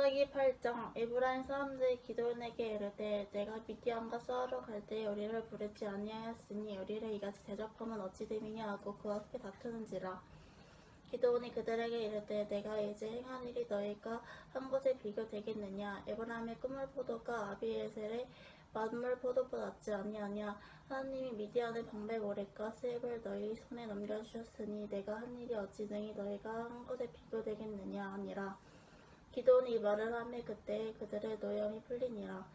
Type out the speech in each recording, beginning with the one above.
창세기 8장. 에브라임 사람들이 기드온에게 이르되 내가 미디안과 싸우러 갈 때에 우리를 부르지 아니하였으니 우리를 이같이 대접함은 어찌 됨이냐 하고 그와 크게 다투는지라. 기드온이 그들에게 이르되 내가 이제 행한 일이 너희가 한 것에 비교되겠느냐. 에브라임의 그물 포도가 아비에셀의 만물 포도보다 낫지 아니하냐. 하나님이 미디안의 방백 오랫과 세입을 너희 손에 넘겨주셨으니 내가 한 일이 어찌 능히 너희가 한 것에 비교되겠느냐 하니라. 기드온이 이 말을 하매 그때에 그들의 노염이 풀리니라.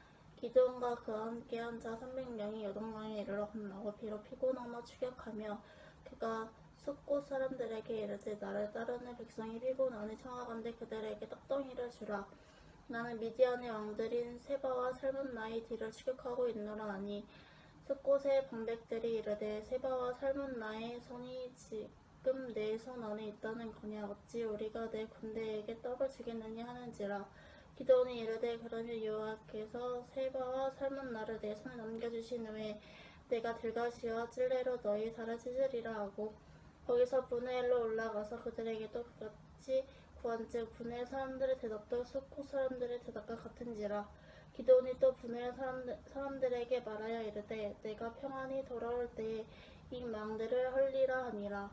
기드온과 그와 함께한 자 300명이 요단강에 이르러 건너고 비록 피곤하며 추격하며 그가 숫곳 사람들에게 이르되 나를 따르는 백성이 피곤하니 청하건대 그들에게 떡덩이를 주라. 나는 미디안의 왕들인 세바와 살문나의 뒤를 추격하고 있노라 하니 숫곳의 방백들이 이르되 세바와 살문나의 손이 지금 내 손 안에 있다는 거냐. 어찌 우리가 내 군대에게 떡을 주겠느냐 하는지라. 기드온이 이르되 그러면 여호와께서 세바와 살문나를 내 손에 넘겨주신 후에 내가 들가시와 찔레로 너희 살을 찢으리라 하고 거기서 브누엘로 올라가서 그들에게 또 그같이 구한즉 브누엘 사람들의 대답도 숫곳 사람들의 대답과 같은지라. 기드온이 또 브누엘 사람들에게 말하여 이르되 내가 평안히 돌아올 때에 이 망대를 헐리라 하니라.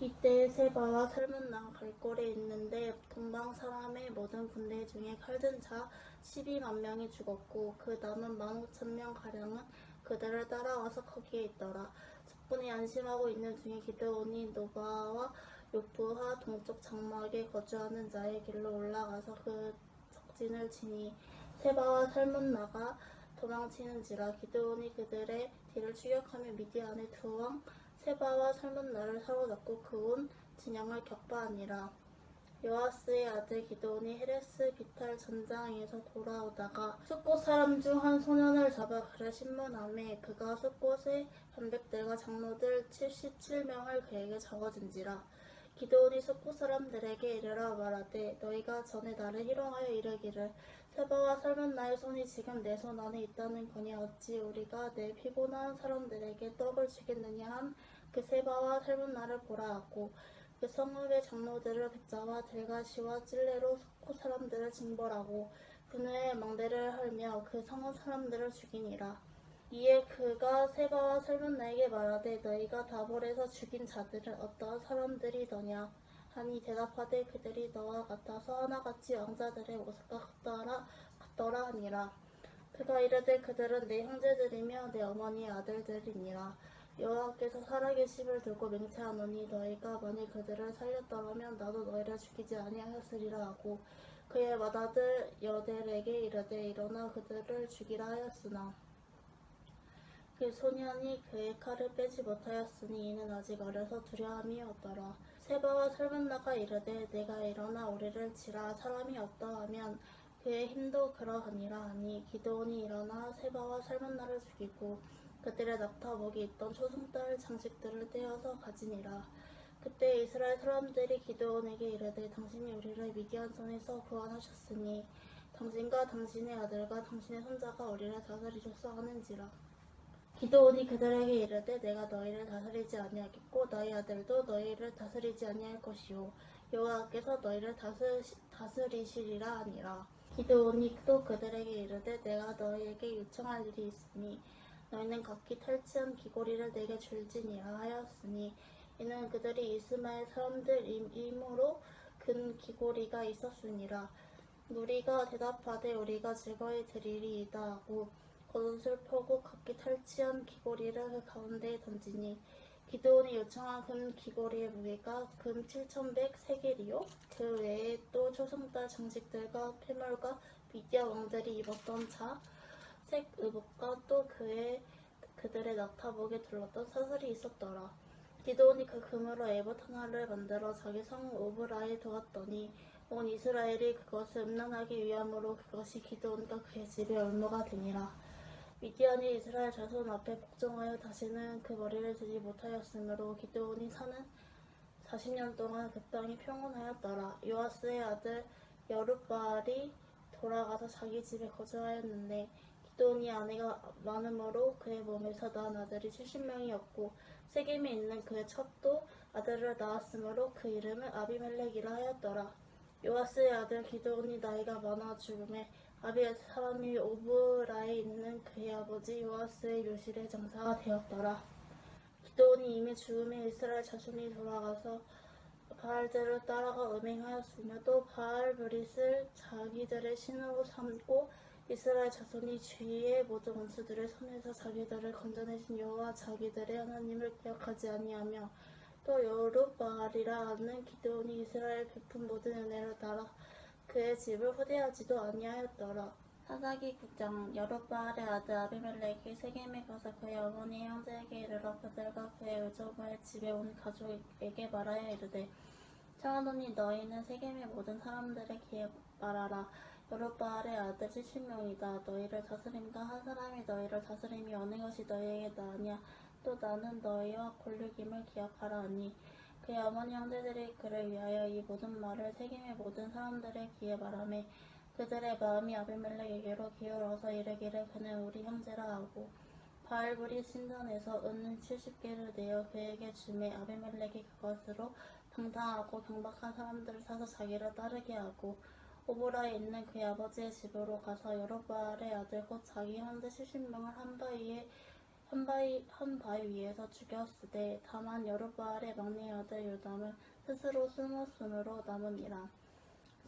이때에 세바와 살문나가 갈골에 있는데 동방 사람의 모든 군대 중에 칼든 자 12만 명이 죽었고 그 남은 15,000명가량은 그들을 따라와서 거기에 있더라. 적군이 안심하고 있는 중에 기드온이 노바와 요프하 동쪽 장막에 거주하는 자의 길로 올라가서 그 적진을 치니 세바와 살문나가 도망치는지라. 기드온이 그들의 뒤를 추격하며 미디안의 두 왕 세바와 살문나를 사로잡고 그 온 진영을 격파하니라. 요아스의 아들 기드온이 헤레스 비탈 전장에서 돌아오다가 숫곳 사람 중 한 소년을 잡아 그를 신문하매 그가 숫곳의 반백들과 장로들 77명을 그에게 적어준지라. 기드온이 숫곳 사람들에게 이르러 말하되 너희가 전에 나를 희롱하여 이르기를 세바와 살문나의 손이 지금 내 손 안에 있다는 거냐. 어찌 우리가 내 피곤한 사람들에게 떡을 주겠느냐 한 그 세바와 살문나를 보라 하고 그 성읍의 장로들을 붙잡아 들가시와 찔레로 숫곳 사람들을 징벌하고 분우의 망대를 헐며 그 성읍 사람들을 죽이니라. 이에 그가 세바와 살문나에게 말하되 너희가 다볼에서 죽인 자들은 어떠한 사람들이더냐 하니 대답하되 그들이 너와 같아서 하나같이 왕자들의 모습과 같더라 하니라. 그가 이르되 그들은 내 형제들이며 내 어머니의 아들들이니라. 여호와께서 살아계심을 두고 맹세하노니 너희가 만일 그들을 살렸더라면 나도 너희를 죽이지 아니하였으리라 하고 그의 맏아들 여델에게 이르되 일어나 그들을 죽이라 하였으나 그 소년이 그의 칼을 빼지 못하였으니 이는 아직 어려서 두려움이었더라. 세바와 살문나가 이르되 내가 일어나 우리를 치라. 사람이 없다하면 그의 힘도 그러하니라 하니 기드온이 일어나 세바와 살문나를 죽이고 그들의 낙타목이 있던 초승달 장식들을 떼어서 가지니라. 그때 이스라엘 사람들이 기드온에게 이르되 당신이 우리를 미디안 손에서 구원하셨으니 당신과 당신의 아들과 당신의 손자가 우리를 다스리셨어 하는지라. 기드온이 그들에게 이르되 내가 너희를 다스리지 아니하겠고 너희 아들도 너희를 다스리지 아니할 것이요 여호와께서 너희를 다스리시리라 하니라. 기드온이 또 그들에게 이르되 내가 너희에게 요청할 일이 있으니 너희는 각기 탈취한 귀고리를 내게 줄지니라 하였으니 이는 그들이 이스마엘 사람들이므로 근 귀고리가 있었으니라. 무리가 대답하되 우리가 즐거이 드리리이다 하고 겉옷을 펴고 각기 탈취한 귀고리를 그 가운데에 던지니 기드온이 요청한 금 귀고리의 무게가 금 7,100세겔이요 그 외에 또 초승달 장식들과 폐물과 미디안 왕들이 입었던 자색 의복과 또 그들의 낙타복에 둘렀던 사슬이 있었더라. 기드온이 그 금으로 에봇 하나를 만들어 자기 성 오브라에 두었더니 온 이스라엘이 그것을 음란하기 위함으로 그것이 기드온과 그의 집의 올무가 되니라. 미디안이 이스라엘 자손 앞에 복종하여 다시는 그 머리를 들지 못하였으므로 기드온이 사는 40년 동안 그 땅이 평온하였더라. 요아스의 아들 여룻바알이 돌아가서 자기 집에 거주하였는데 기드온이 아내가 많음으로 그의 몸에서 낳은 아들이 70명이었고 세겜에 있는 그의 첩도 아들을 낳았으므로 그 이름을 아비멜렉이라 하였더라. 요아스의 아들 기드온이 나이가 많아 죽음에 아비의 사람이 오브라에 있는 그의 아버지 요아스의 요실에 장사가 되었더라. 기드온이 이미 죽음에 이스라엘 자손이 돌아가서 바알들을 따라가 음행하였으며 또 바알브릿을 자기들의 신으로 삼고 이스라엘 자손이 주의 모든 원수들의 손에서 자기들을 건져내신 여호와 자기들의 하나님을 기억하지 아니하며 또 여룻바알이라 하는 기드온이 이스라엘 베푼 모든 은혜를 따라 그의 집을 후대하지도 아니하였더라. 사사기 9장. 여룻바알의 아들 아비멜렉이 세겜에 가서 그의 어머니 형제에게 이르러 그들과 그의 의조부의 집에 온 가족에게 말하여 이르되 청하노니 너희는 세겜의 모든 사람들에게 말하라. 여룻바알의 아들 70명이다. 너희를 다스림과 한 사람이 너희를 다스림이 어느 것이 너희에게 나으냐. 또 나는 너희와 골육임을 기억하라 하니 그의 어머니 형제들이 그를 위하여 이 모든 말을 세겜의 모든 사람들의 귀에 말하며 그들의 마음이 아비멜렉에게로 기울어서 이르기를 그는 우리 형제라 하고 바알브릿 신전에서 은 70개를 내어 그에게 주매 아비멜렉이 그것으로 당당하고 경박한 사람들을 사서 자기를 따르게 하고 오보라에 있는 그의 아버지의 집으로 가서 여룻바알의 아들 곧 자기 형제 70명을 한 바위 위에서 죽였으되 다만 여룻바알의 막내 아들 요담은 스스로 숨었으므로 남으니라.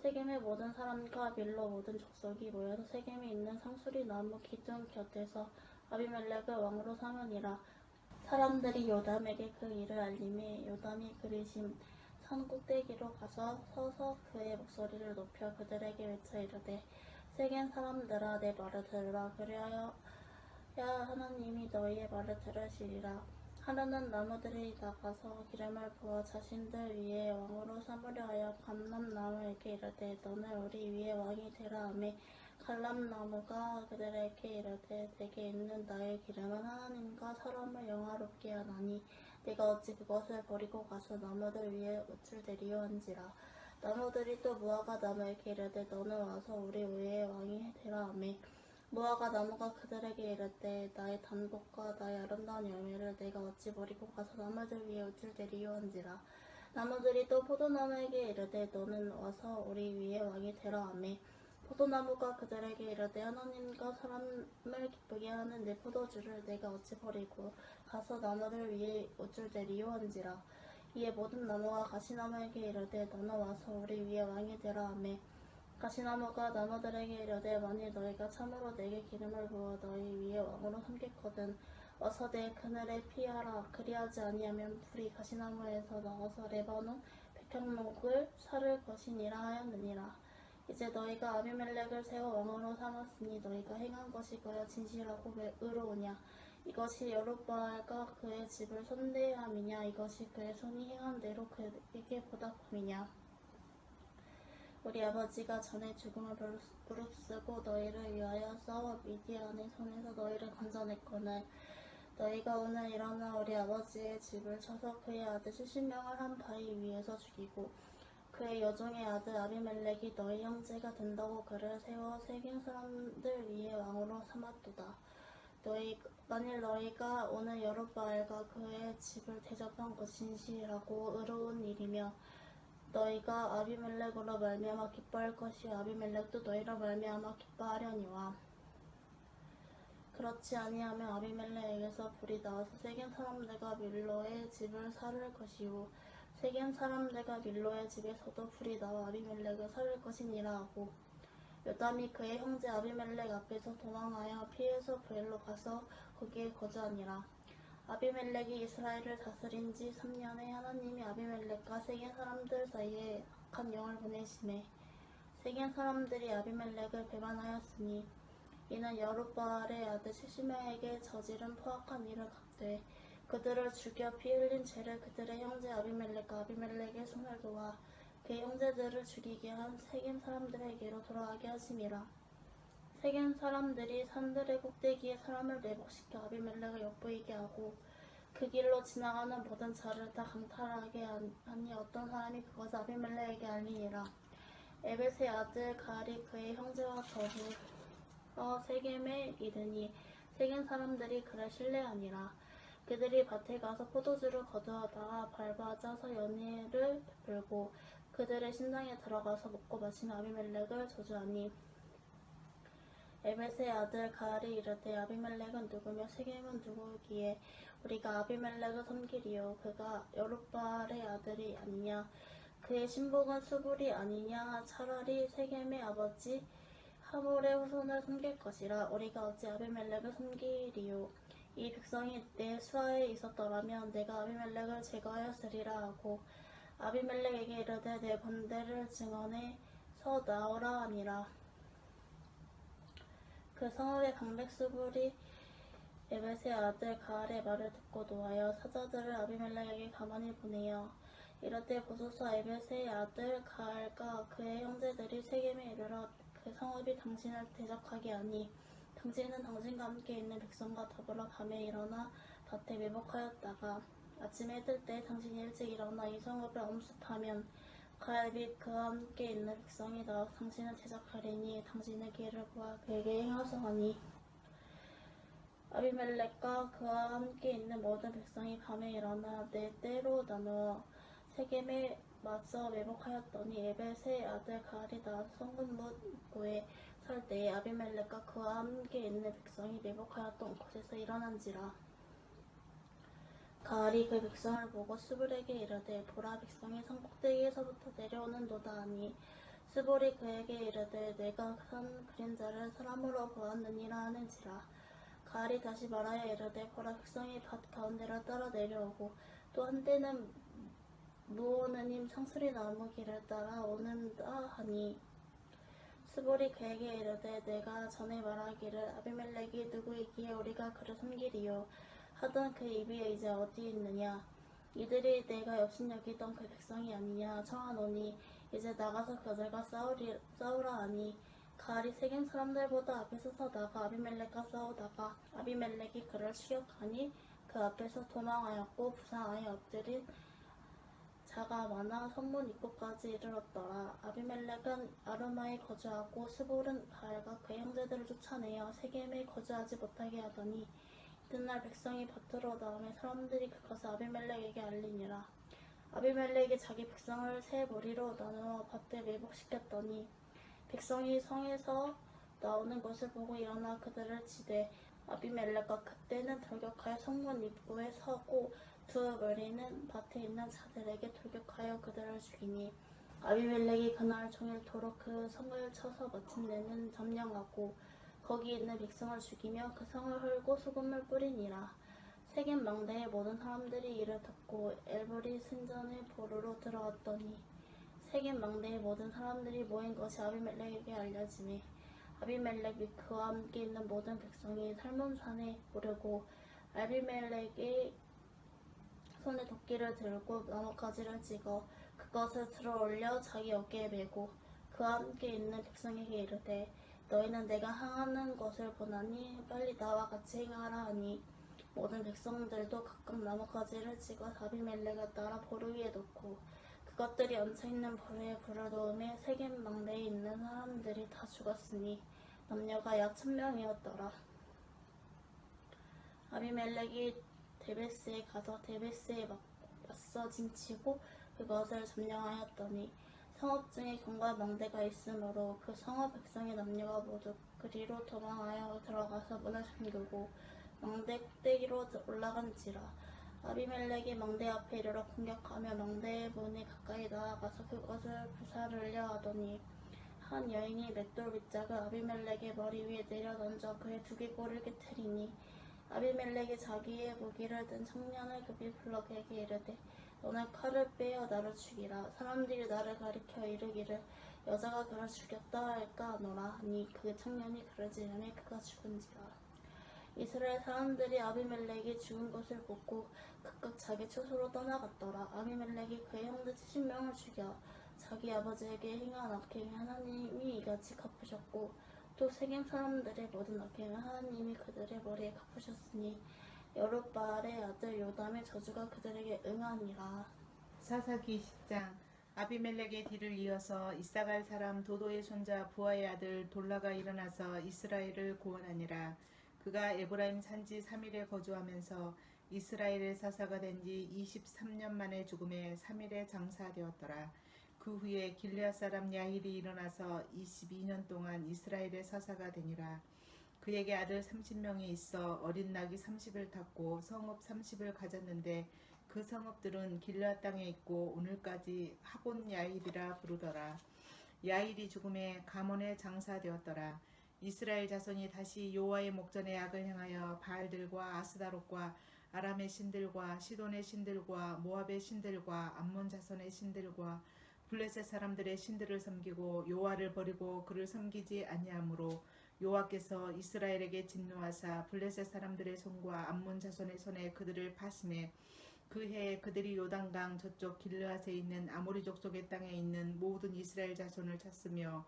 세겜의 모든 사람과 밀로 모든 족속이 모여서 세겜에 있는 상수리 나무 기둥 곁에서 아비멜렉을 왕으로 삼으니라. 사람들이 요담에게 그 일을 알림해 요담이 그리심 산 꼭대기로 가서 서서 그의 목소리를 높여 그들에게 외쳐 이르되 세겜 사람들아 내 말을 들으라. 그리하여 하나님이 너희의 말을 들으시리라. 하루는 나무들이 나가서 기름을 부어 자신들 위에 왕으로 삼으려 하여 감람나무에게 이르되 너는 우리 위에 왕이 되라 하매 감람나무가 그들에게 이르되 내게 있는 나의 기름은 하나님과 사람을 영화롭게 하나니 내가 어찌 그것을 버리고 가서 나무들 위에 우쭐대리요 한지라. 나무들이 또 무화과 나무에게 이르되 너는 와서 우리 위에 왕이 되라 하매 무화과 나무가 그들에게 이르되 나의 단복과 나의 아름다운 열매를 내가 어찌 버리고 가서 나무들 위에 우쭐대리요 한지라. 나무들이 또 포도나무에게 이르되 너는 와서 우리 위에 왕이 되라 하매 포도나무가 그들에게 이르되 하나님과 사람을 기쁘게 하는 내 포도주를 내가 어찌 버리고 가서 나무들 위에 우쭐대리요 한지라. 이에 모든 나무가 가시나무에게 이르되 너는 와서 우리 위에 왕이 되라 하매 가시나무가 나무들에게 이르되 만일 너희가 참으로 내게 기름을 부어 너희 위에 왕으로 삼겠거든 어서 내 그늘에 피하라. 그리하지 아니하면 불이 가시나무에서 나와서 레바논 백향목을 사를 것이니라 하였느니라. 이제 너희가 아비멜렉을 세워 왕으로 삼았으니 너희가 행한 것이 그야 진실하고 의로우냐. 이것이 여룻바알과 그의 집을 선대함이냐. 이것이 그의 손이 행한 대로 그에게 보답함이냐. 우리 아버지가 전에 죽음을 무릅쓰고 너희를 위하여 싸워 미디안의 손에서 너희를 건져냈거늘 너희가 오늘 일어나 우리 아버지의 집을 쳐서 그의 아들 70명을 한 바위 위에서 죽이고 그의 여종의 아들 아비멜렉이 너희 형제가 된다고 그를 세워 세겜 사람들 위에 왕으로 삼았도다. 만일 너희가 오늘 여룻바알과 그의 집을 대접한 것이 진실하고 의로운 일이며 너희가 아비멜렉으로 말미암아 기뻐할 것이요 아비멜렉도 너희로 말미암아 기뻐하려니와 그렇지 아니하면 아비멜렉에게서 불이 나와서 세겜 사람들과 밀로의 집을 살을 것이요 세겜 사람들과 밀로의 집에서도 불이 나와 아비멜렉을 살을 것이니라 하고 요담이 그의 형제 아비멜렉 앞에서 도망하여 피해서 브엘로 가서 거기에 거주하니라. 아비멜렉이 이스라엘을 다스린 지 3년에 하나님이 아비멜렉과 세겜 사람들 사이에 악한 영을 보내심에 세겜 사람들이 아비멜렉을 배반하였으니 이는 여룻바알의 아들 70명에게 저지른 포악한 일을 갚되 그들을 죽여 피 흘린 죄를 그들의 형제 아비멜렉과 아비멜렉의 손을 도와 그의 형제들을 죽이게 한 세겜 사람들에게로 돌아가게 하심이라. 세겜 사람들이 산들의 꼭대기에 사람을 매복시켜 아비멜렉을 엿보이게 하고 그 길로 지나가는 모든 자를 다 강탈하게 하니 어떤 사람이 그것을 아비멜렉에게 알리니라. 에벳의 아들 가알이 그의 형제와 더불어 세겜에 이르니 세겜 사람들이 그를 신뢰하니라. 그들이 밭에 가서 포도주를 거두어다가 밟아 짜서 연회를 베풀고 그들의 신당에 들어가서 먹고 마시며 아비멜렉을 저주하니 에벳의 아들 가알이 이르되 아비멜렉은 누구며 세겜은 누구기에 우리가 아비멜렉을 섬기리요. 그가 여룻바알의 아들이 아니냐. 그의 신복은 수불이 아니냐. 차라리 세겜의 아버지 하몰의 후손을 섬길 것이라. 우리가 어찌 아비멜렉을 섬기리요. 이 백성이 내 수하에 있었더라면 내가 아비멜렉을 제거하였으리라 하고 아비멜렉에게 이르되 내 번대를 증언해서 나오라 하니라. 그 성읍의 방백 수불이 에벳의 아들 가알의 말을 듣고 노하여 사자들을 아비멜렉에게 가만히 보내어 이르되 보소서 에벳의 아들 가알과 그의 형제들이 세겜에 이르러 그 성읍이 당신을 대적하게 하니 당신은 당신과 함께 있는 백성과 더불어 밤에 일어나 밭에 매복하였다가 아침에 뜰 때 당신이 일찍 일어나 이 성읍을 엄습하면 가알 및 그와 함께 있는 백성이 나와 당신을 대적하리니 당신의 길을 보아 그에게 행하소 하니 아비멜렉과 그와 함께 있는 모든 백성이 밤에 일어나 네 때로 나누어 세겜에 맞서 매복하였더니 에벳의 아들 가알이 나와서 성문문 입구에 설 때에 아비멜렉과 그와 함께 있는 백성이 매복하였던 곳에서 일어난지라. 가알이 그 백성을 보고 수불에게 이르되 보라 백성이 산 꼭대기에서부터 내려오는도다 하니 수불이 그에게 이르되 내가 산 그림자를 사람으로 보았느니라 하는지라. 가알이 다시 말하여 이르되 보라 백성이 밭 가운데로 따라 내려오고 또 한때는 무오느님 창수리 나무 길을 따라 오는다 하니 스볼이 그에게 이르되 내가 전에 말하기를 아비멜렉이 누구이기에 우리가 그를 섬기리요 하던 그 입이 이제 어디 있느냐. 이들이 내가 업신여기던 그 백성이 아니냐 청하노니 이제 나가서 그들과 싸우라 하니 가알이 세겜 사람들보다 앞에 서서 나가 아비멜렉과 싸우다가 아비멜렉이 그를 추격하니 그 앞에서 도망하였고 부상하여 엎드린 자가 많아 성문 입구까지 이르렀더라. 아비멜렉은 아르마에 거주하고 스볼은 가알과 그의 형제들을 쫓아내어 세겜에 거주하지 못하게 하더니 이튿날 백성이 밭으로 나오매 사람들이 그것을 아비멜렉에게 알리니라. 아비멜렉이 자기 백성을 세 무리로 나누어 밭에 매복시켰더니 백성이 성에서 나오는 것을 보고 일어나 그들을 치되 아비멜렉과 그때는 돌격하여 성문 입구에 서고 두 무리는 밭에 있는 자들에게 돌격하여 그들을 죽이니 아비멜렉이 그날 종일토록 그 성을 쳐서 마침내는 점령하고 거기 있는 백성을 죽이며 그 성을 헐고 소금을 뿌리니라. 세겜 망대의 모든 사람들이 이를 듣고 엘브리 신전의 보루로 들어갔더니 세겜 망대의 모든 사람들이 모인 것이 아비멜렉에게 알려지매 아비멜렉 및 그와 함께 있는 모든 백성이 살몬산에 오르고 아비멜렉이 손에 도끼를 들고 나뭇가지를 찍어 그것을 들어 올려 자기 어깨에 메고 그와 함께 있는 백성에게 이르되 너희는 내가 행하는 것을 보나니 빨리 나와 같이 행하라 하니 모든 백성들도 각각 나뭇가지를 찍어 아비멜렉을 따라 보루 위에 놓고 그것들이 얹혀있는 보루에 불을 놓음에 세겜 망대에 있는 사람들이 다 죽었으니 남녀가 약 1000명이었더라. 아비멜렉이 데베스에 가서 데베스에 맞서 진치고 그것을 점령하였더니 성읍 중에 경과 망대가 있으므로 그 성읍 백성의 남녀가 모두 그리로 도망하여 들어가서 문을 잠그고 망대 꼭대기로 올라간지라. 아비멜렉이 망대 앞에 이르러 공격하며 망대의 문에 가까이 나아가서 그것을 불사르려 하더니 한 여인이 맷돌 밑짝을 아비멜렉의 머리 위에 내려 던져 그의 두개골을 깨뜨리니 아비멜렉이 자기의 무기를 든 청년을 급히 불러 그에게 이르되 너는 칼을 빼어 나를 죽이라. 사람들이 나를 가리켜 이르기를 여자가 그를 죽였다 할까 하노라 하니 그 청년이 그러지 않으며 그가 죽은지라. 이스라엘 사람들이 아비멜렉이 죽은 것을 보고 각각 자기 처소로 떠나갔더라. 아비멜렉이 그의 형제 70명을 죽여 자기 아버지에게 행한 악행에 하나님이 이같이 갚으셨고 또 세겜 사람들의 모든 악행을 하나님이 그들의 머리에 갚으셨으니 여룻바알의 아들 요담의 저주가 그들에게 응하니라. 사사기 10장. 아비멜렉의 뒤를 이어서 이사갈 사람 도도의 손자 부하의 아들 돌라가 일어나서 이스라엘을 구원하니라. 그가 에브라임 산지 3일에 거주하면서 이스라엘의 사사가 된 지 23년 만에 죽음에 3일에 장사되었더라. 그 후에 길르앗 사람 야힐이 일어나서 22년 동안 이스라엘의 사사가 되니라. 그에게 아들 30명이 있어 어린 낙이 30을 탔고 성읍 30을 가졌는데 그 성읍들은 길르앗 땅에 있고 오늘까지 하본 야힐이라 부르더라. 야힐이 죽음에 가몬에 장사되었더라. 이스라엘 자손이 다시 여호와의 목전에 악을 행하여 바알들과 아스다롯과 아람의 신들과 시돈의 신들과 모압의 신들과 암몬 자손의 신들과 블레셋 사람들의 신들을 섬기고 여호와를 버리고 그를 섬기지 아니하므로 여호와께서 이스라엘에게 진노하사 블레셋 사람들의 손과 암몬 자손의 손에 그들을 파심해 그 해에 그들이 요단강 저쪽 길르앗에 있는 아모리 족속의 땅에 있는 모든 이스라엘 자손을 쳤으며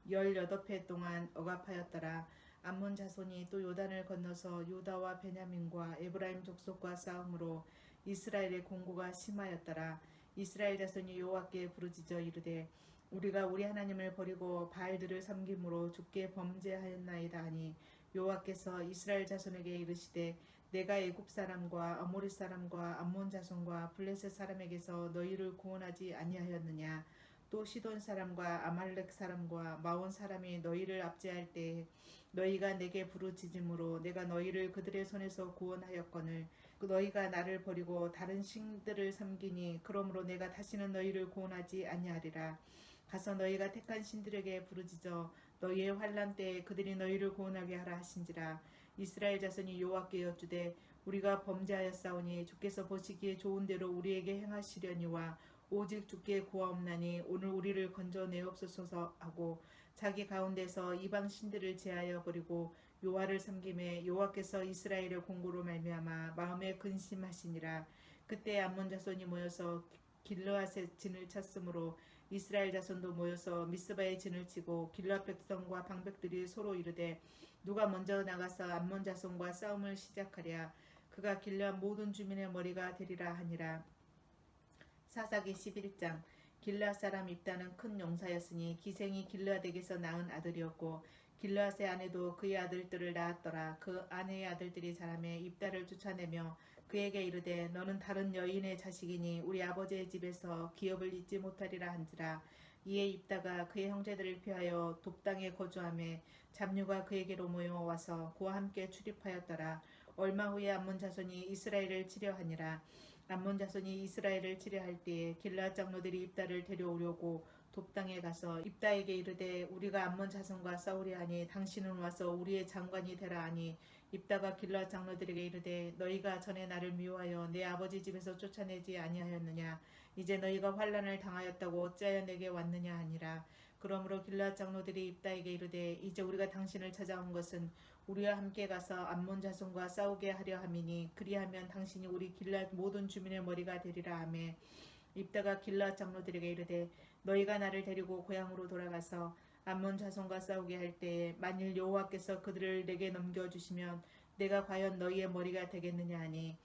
18해 동안 억압하였더라. 암몬 자손이 또 요단을 건너서 유다와 베냐민과 에브라임 족속과 싸움으로 이스라엘의 공고가 심하였더라. 이스라엘 자손이 여호와께 부르짖어 이르되 우리가 우리 하나님을 버리고 바알들을 섬김으로 주께 범죄하였나이다 하니 여호와께서 이스라엘 자손에게 이르시되 내가 애굽 사람과 아모리 사람과 암몬 자손과 블레셋 사람에게서 너희를 구원하지 아니하였느냐. 또 시돈 사람과 아말렉 사람과 마온 사람이 너희를 압제할 때에 너희가 내게 부르짖음으로 내가 너희를 그들의 손에서 구원하였거늘 너희가 나를 버리고 다른 신들을 섬기니 그러므로 내가 다시는 너희를 구원하지 아니하리라. 가서 너희가 택한 신들에게 부르짖어 너희의 환난 때에 그들이 너희를 구원하게 하라 하신지라. 이스라엘 자손이 여호와께 여쭈되 우리가 범죄하였사오니 주께서 보시기에 좋은 대로 우리에게 행하시려니와 오직 주께 구하옵나니 오늘 우리를 건져내옵소서 하고 자기 가운데서 이방 신들을 제하여 버리고 여호와를 섬김에 여호와께서 이스라엘의 공고로 말미암아 마음에 근심하시니라. 그때 암몬 자손이 모여서 길르앗의 진을 쳤으므로 이스라엘 자손도 모여서 미스바의 진을 치고 길르앗 백성과 방백들이 서로 이르되 누가 먼저 나가서 암몬 자손과 싸움을 시작하랴. 그가 길르앗 모든 주민의 머리가 되리라 하니라. 사사기 11장. 길르앗 사람 입다는 큰 용사였으니 기생이 길르앗에게서 낳은 아들이었고 길르앗의 아내도 그의 아들들을 낳았더라. 그 아내의 아들들이 자라매 입다를 쫓아내며 그에게 이르되 너는 다른 여인의 자식이니 우리 아버지의 집에서 기업을 잊지 못하리라 한지라. 이에 입다가 그의 형제들을 피하여 돕당에 거주하며 잡류가 그에게로 모여와서 그와 함께 출입하였더라. 얼마 후에 암몬 자손이 이스라엘을 치려하니라. 암몬 자손이 이스라엘을 치려할 때에 길르앗 장로들이 입다를 데려오려고 돕당에 가서 입다에게 이르되 우리가 암몬 자손과 싸우려 하니 당신은 와서 우리의 장관이 되라 하니 입다가 길르앗 장로들에게 이르되 너희가 전에 나를 미워하여 내 아버지 집에서 쫓아내지 아니하였느냐. 이제 너희가 환난을 당하였다고 어찌하여 내게 왔느냐 하니라. 그러므로 길르앗 장로들이 입다에게 이르되 이제 우리가 당신을 찾아온 것은 우리와 함께 가서 암몬 자손과 싸우게 하려 함이니 그리하면 당신이 우리 길르앗 모든 주민의 머리가 되리라 하며 입다가 길르앗 장로들에게 이르되 너희가 나를 데리고 고향으로 돌아가서 암몬 자손과 싸우게 할 때에 만일 여호와께서 그들을 내게 넘겨주시면 내가 과연 너희의 머리가 되겠느냐 하니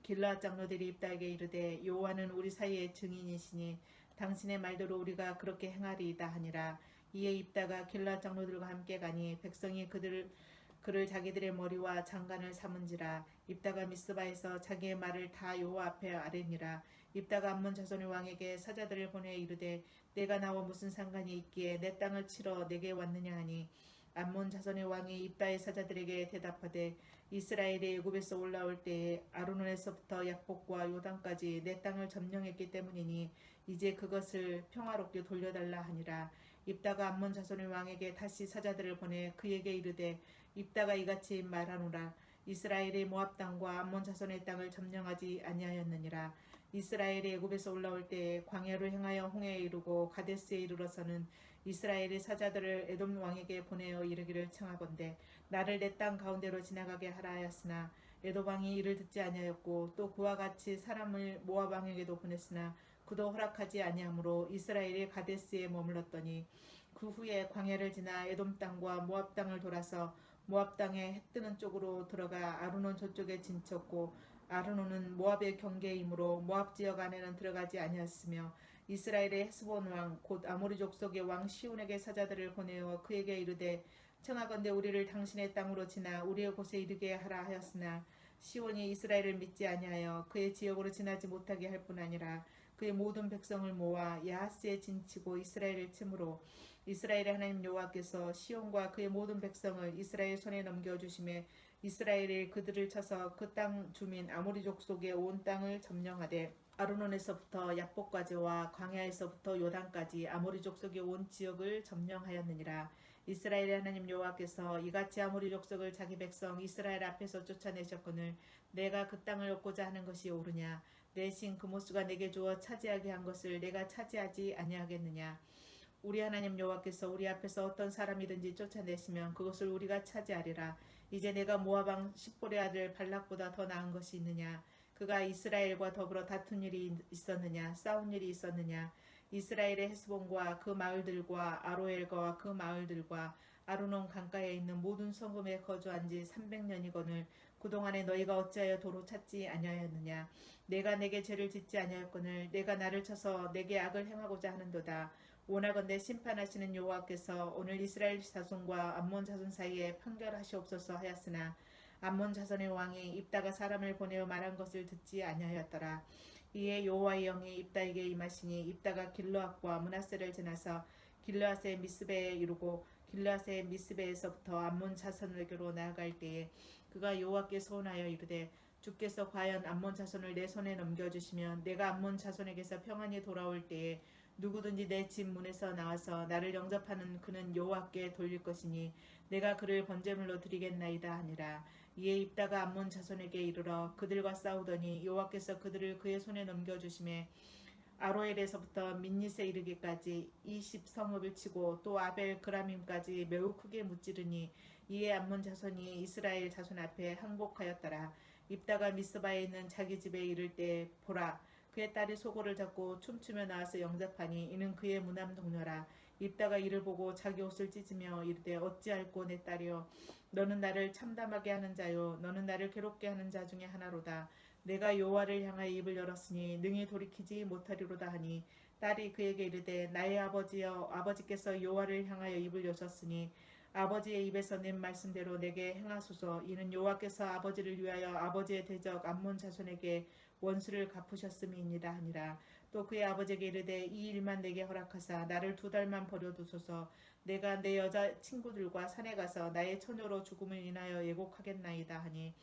길르앗 장로들이 입다에게 이르되 여호와는 우리 사이의 증인이시니 당신의 말대로 우리가 그렇게 행하리이다 하니라. 이에 입다가 길르앗 장로들과 함께 가니 백성이 그를 자기들의 머리와 장관을 삼은지라. 입다가 미스바에서 자기의 말을 다 여호와 앞에 아뢰니라. 입다가 암몬 자손의 왕에게 사자들을 보내 이르되 내가 나와 무슨 상관이 있기에 내 땅을 치러 내게 왔느냐 하니 암몬 자손의 왕이 입다의 사자들에게 대답하되 이스라엘이 애굽에서 올라올 때에 아르논에서부터 약복과 요단까지 내 땅을 점령했기 때문이니 이제 그것을 평화롭게 돌려달라 하니라. 입다가 암몬 자손의 왕에게 다시 사자들을 보내 그에게 이르되 입다가 이같이 말하노라. 이스라엘이 모압 땅과 암몬 자손의 땅을 점령하지 아니하였느니라. 이스라엘이 애굽에서 올라올 때에 광야를 향하여 홍해에 이르고 가데스에 이르러서는 이스라엘이 사자들을 에돔 왕에게 보내어 이르기를 청하건대 나를 내 땅 가운데로 지나가게 하라 하였으나 에돔 왕이 이를 듣지 아니하였고 또 그와 같이 사람을 모압 왕에게도 보냈으나 그도 허락하지 아니하므로 이스라엘이 가데스에 머물렀더니 그 후에 광야를 지나 에돔 땅과 모압 땅을 돌아서 모압 땅에 해 뜨는 쪽으로 들어가 아르논 저쪽에 진쳤고 아르논은 모압의 경계이므로 모압 지역 안에는 들어가지 아니하였으며 이스라엘의 헤스본 왕 곧 아모리 족속의 왕 시온에게 사자들을 보내어 그에게 이르되 청하건대 우리를 당신의 땅으로 지나 우리의 곳에 이르게 하라 하였으나 시온이 이스라엘을 믿지 아니하여 그의 지역으로 지나지 못하게 할 뿐 아니라 그의 모든 백성을 모아 야하스에 진치고 이스라엘을 치므로 이스라엘의 하나님 여호와께서 시온과 그의 모든 백성을 이스라엘 손에 넘겨주심에 이스라엘이 그들을 쳐서 그 땅 주민 아모리족 속의 온 땅을 점령하되 아르논에서부터 야복까지와 광야에서부터 요단까지 아모리족 속의 온 지역을 점령하였느니라. 이스라엘의 하나님 여호와께서 이같이 아모리 족속을 자기 백성 이스라엘 앞에서 쫓아내셨거늘 내가 그 땅을 얻고자 하는 것이 옳으냐? 내 신 그모스가 내게 주어 차지하게 한 것을 내가 차지하지 아니하겠느냐? 우리 하나님 여호와께서 우리 앞에서 어떤 사람이든지 쫓아내시면 그것을 우리가 차지하리라. 이제 내가 모압 왕 십볼의 아들 발락보다 더 나은 것이 있느냐? 그가 이스라엘과 더불어 다툰 일이 있었느냐? 싸운 일이 있었느냐? 이스라엘의 헤스본과 그 마을들과 아로엘과 그 마을들과 아르논 강가에 있는 모든 성읍에 거주한 지 300년이거늘 그동안에 너희가 어찌하여 도로 찾지 아니하였느냐? 내가 내게 죄를 짓지 아니하였거늘 내가 나를 쳐서 내게 악을 행하고자 하는도다. 원하건대 심판하시는 여호와께서 오늘 이스라엘 자손과 암몬 자손 사이에 판결하시옵소서 하였으나 암몬 자손의 왕이 입다가 사람을 보내어 말한 것을 듣지 아니하였더라. 이에 여호와의 영이 입다에게 임하시니 입다가 길르앗과 므낫세를 지나서 길르앗의 미스베에 이르고 길르앗의 미스베에서부터 암몬 자손에게로 나아갈 때에 그가 여호와께 소원하여 이르되 주께서 과연 암몬 자손을 내 손에 넘겨주시면 내가 암몬 자손에게서 평안히 돌아올 때에 누구든지 내 집 문에서 나와서 나를 영접하는 그는 여호와께 돌릴 것이니 내가 그를 번제물로 드리겠나이다 하니라. 이에 입다가 암몬 자손에게 이르러 그들과 싸우더니 여호와께서 그들을 그의 손에 넘겨주심에 아로엘에서부터 민닛에 이르기까지 20성읍을 치고 또 아벨 그라밈까지 매우 크게 무찌르니 이에 암몬 자손이 이스라엘 자손 앞에 항복하였더라. 입다가 미스바에 있는 자기 집에 이를 때 보라 그의 딸이 소고를 잡고 춤추며 나와서 영접하니 이는 그의 무남 동료라. 입다가 이를 보고 자기 옷을 찢으며 이르되 어찌할꼬 내 딸이여 너는 나를 참담하게 하는 자요 너는 나를 괴롭게 하는 자 중에 하나로다. 내가 여호와를 향하여 입을 열었으니 능히 돌이키지 못하리로다 하니 딸이 그에게 이르되 나의 아버지여 아버지께서 여호와를 향하여 입을 여셨으니 아버지의 입에서 낸 말씀대로 내게 행하소서. 이는 여호와께서 아버지를 위하여 아버지의 대적 암몬 자손에게 원수를 갚으셨음이니이다 하니라. 또 그의 아버지에게 이르되 이 일만 내게 허락하사 나를 2달만 버려두소서. 내가 내 여자 친구들과 산에 가서 나의 처녀로 죽음을 인하여 예곡하겠나이다 하니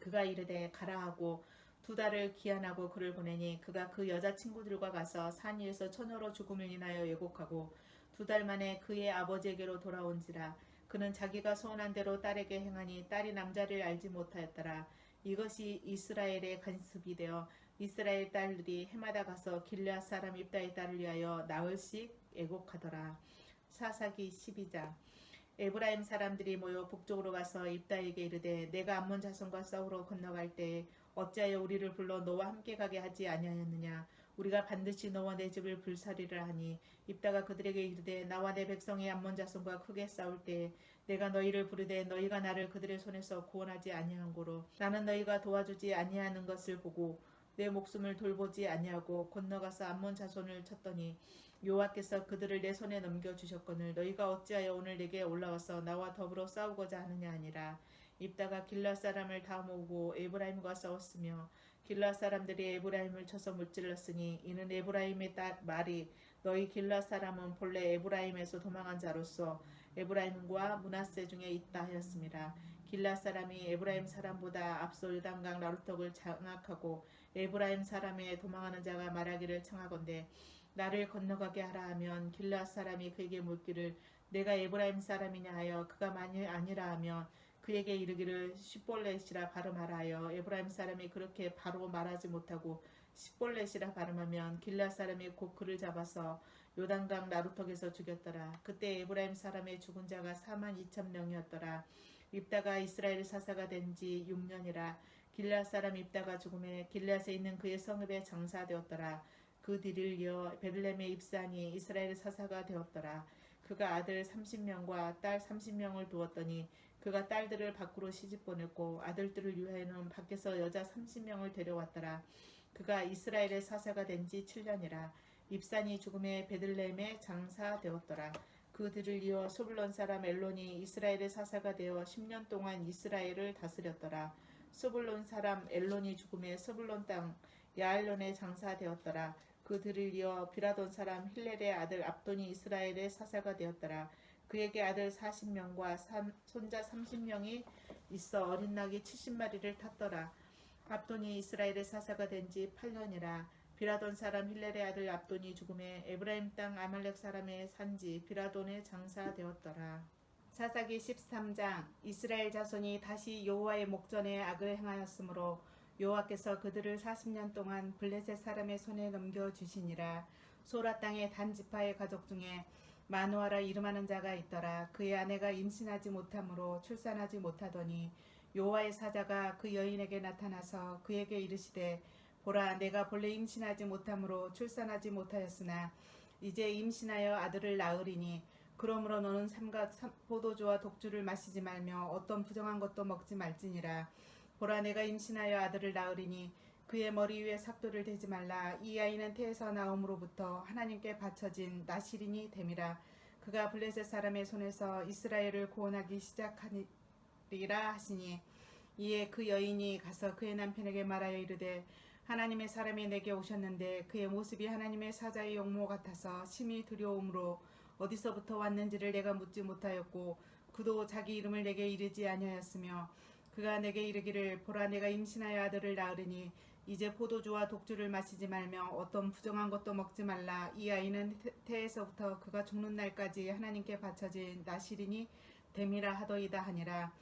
그가 이르되 가라 하고 2달을 기한하고 그를 보내니 그가 그 여자 친구들과 가서 산 위에서 처녀로 죽음을 인하여 예곡하고 2달 만에 그의 아버지에게로 돌아온지라. 그는 자기가 소원한 대로 딸에게 행하니 딸이 남자를 알지 못하였더라. 이것이 이스라엘의 간습이 되어 이스라엘 딸들이 해마다 가서 길르앗 사람 입다의 딸을 위하여 나흘씩 애곡하더라. 사사기 12장. 에브라임 사람들이 모여 북쪽으로 가서 입다에게 이르되 내가 암몬 자손과 싸우러 건너갈 때에 어찌하여 우리를 불러 너와 함께 가게 하지 아니하였느냐? 우리가 반드시 너와 내 집을 불사리라 하니 입다가 그들에게 이르되 나와 내 백성의 암몬 자손과 크게 싸울 때에 내가 너희를 부르되 너희가 나를 그들의 손에서 구원하지 아니한 고로 나는 너희가 도와주지 아니하는 것을 보고 내 목숨을 돌보지 아니하고 건너가서 암몬 자손을 쳤더니 여호와께서 그들을 내 손에 넘겨주셨거늘 너희가 어찌하여 오늘 내게 올라와서 나와 더불어 싸우고자 하느냐 아니라. 입다가 길르앗 사람을 다 모으고 에브라임과 싸웠으며 길르앗 사람들이 에브라임을 쳐서 무찔렀으니 이는 에브라임의 말이 너희 길르앗 사람은 본래 에브라임에서 도망한 자로서 에브라임과 므낫세 중에 있다 하였습니다. 길르앗 사람이 에브라임 사람보다 앞서 요단강 나루턱을 장악하고 에브라임 사람의 도망하는 자가 말하기를 청하건대 나를 건너가게 하라 하면 길르앗 사람이 그에게 묻기를 내가 에브라임 사람이냐 하여 그가 만일 아니라 하면 그에게 이르기를 십볼렛이라 발음하라 하여 에브라임 사람이 그렇게 바로 말하지 못하고 십볼렛이라 발음하면 길르앗 사람이 곧 그를 잡아서 요단강 나루턱에서 죽였더라. 그때 에브라임 사람의 죽은 자가 42,000명이었더라. 입다가 이스라엘 사사가 된 지 6년이라. 길르앗 사람 입다가 죽음에 길르앗에 있는 그의 성읍에 장사되었더라. 그 뒤를 이어 베들레헴에 입사하니 이스라엘 사사가 되었더라. 그가 아들 30명과 딸 30명을 두었더니 그가 딸들을 밖으로 시집 보냈고 아들들을 위하여는 밖에서 여자 30명을 데려왔더라. 그가 이스라엘의 사사가 된 지 7년이라. 입산이 죽음에 베들레헴에 장사되었더라. 그 뒤를 이어 소블론 사람 엘론이 이스라엘의 사사가 되어 10년 동안 이스라엘을 다스렸더라. 소블론 사람 엘론이 죽음에 소블론 땅에 야알론에 장사되었더라. 그들을 이어 비라돈 사람 힐렐의 아들 압돈이 이스라엘의 사사가 되었더라. 그에게 아들 40명과 손자 30명이 있어 어린 낙이 70마리를 탔더라. 압돈이 이스라엘의 사사가 된 지 8년이라. 비라돈 사람 힐렐의 아들 압돈이 죽음에 에브라임 땅 아말렉 사람의 산지 비라돈에 장사되었더라. 사사기 13장. 이스라엘 자손이 다시 여호와의 목전에 악을 행하였으므로 여호와께서 그들을 40년 동안 블레셋 사람의 손에 넘겨주시니라. 소라 땅의 단 지파의 가족 중에 마누아라 이름하는 자가 있더라. 그의 아내가 임신하지 못하므로 출산하지 못하더니 여호와의 사자가 그 여인에게 나타나서 그에게 이르시되 보라, 내가 본래 임신하지 못하므로 출산하지 못하였으나 이제 임신하여 아들을 낳으리니 그러므로 너는 삼가 포도주와 독주를 마시지 말며 어떤 부정한 것도 먹지 말지니라. 보라, 내가 임신하여 아들을 낳으리니 그의 머리 위에 삭도를 대지 말라. 이 아이는 태에서 나옴으로부터 하나님께 바쳐진 나시린이 됨이라. 그가 블레셋 사람의 손에서 이스라엘을 구원하기 시작하리라 하시니 이에 그 여인이 가서 그의 남편에게 말하여 이르되 하나님의 사람이 내게 오셨는데 그의 모습이 하나님의 사자의 용모 같아서 심히 두려움으로 어디서부터 왔는지를 내가 묻지 못하였고 그도 자기 이름을 내게 이르지 아니하였으며 그가 내게 이르기를 보라, 내가 임신하여 아들을 낳으리니 이제 포도주와 독주를 마시지 말며 어떤 부정한 것도 먹지 말라. 이 아이는 태에서부터 그가 죽는 날까지 하나님께 바쳐진 나시린이 됨이라 하더이다 하니라.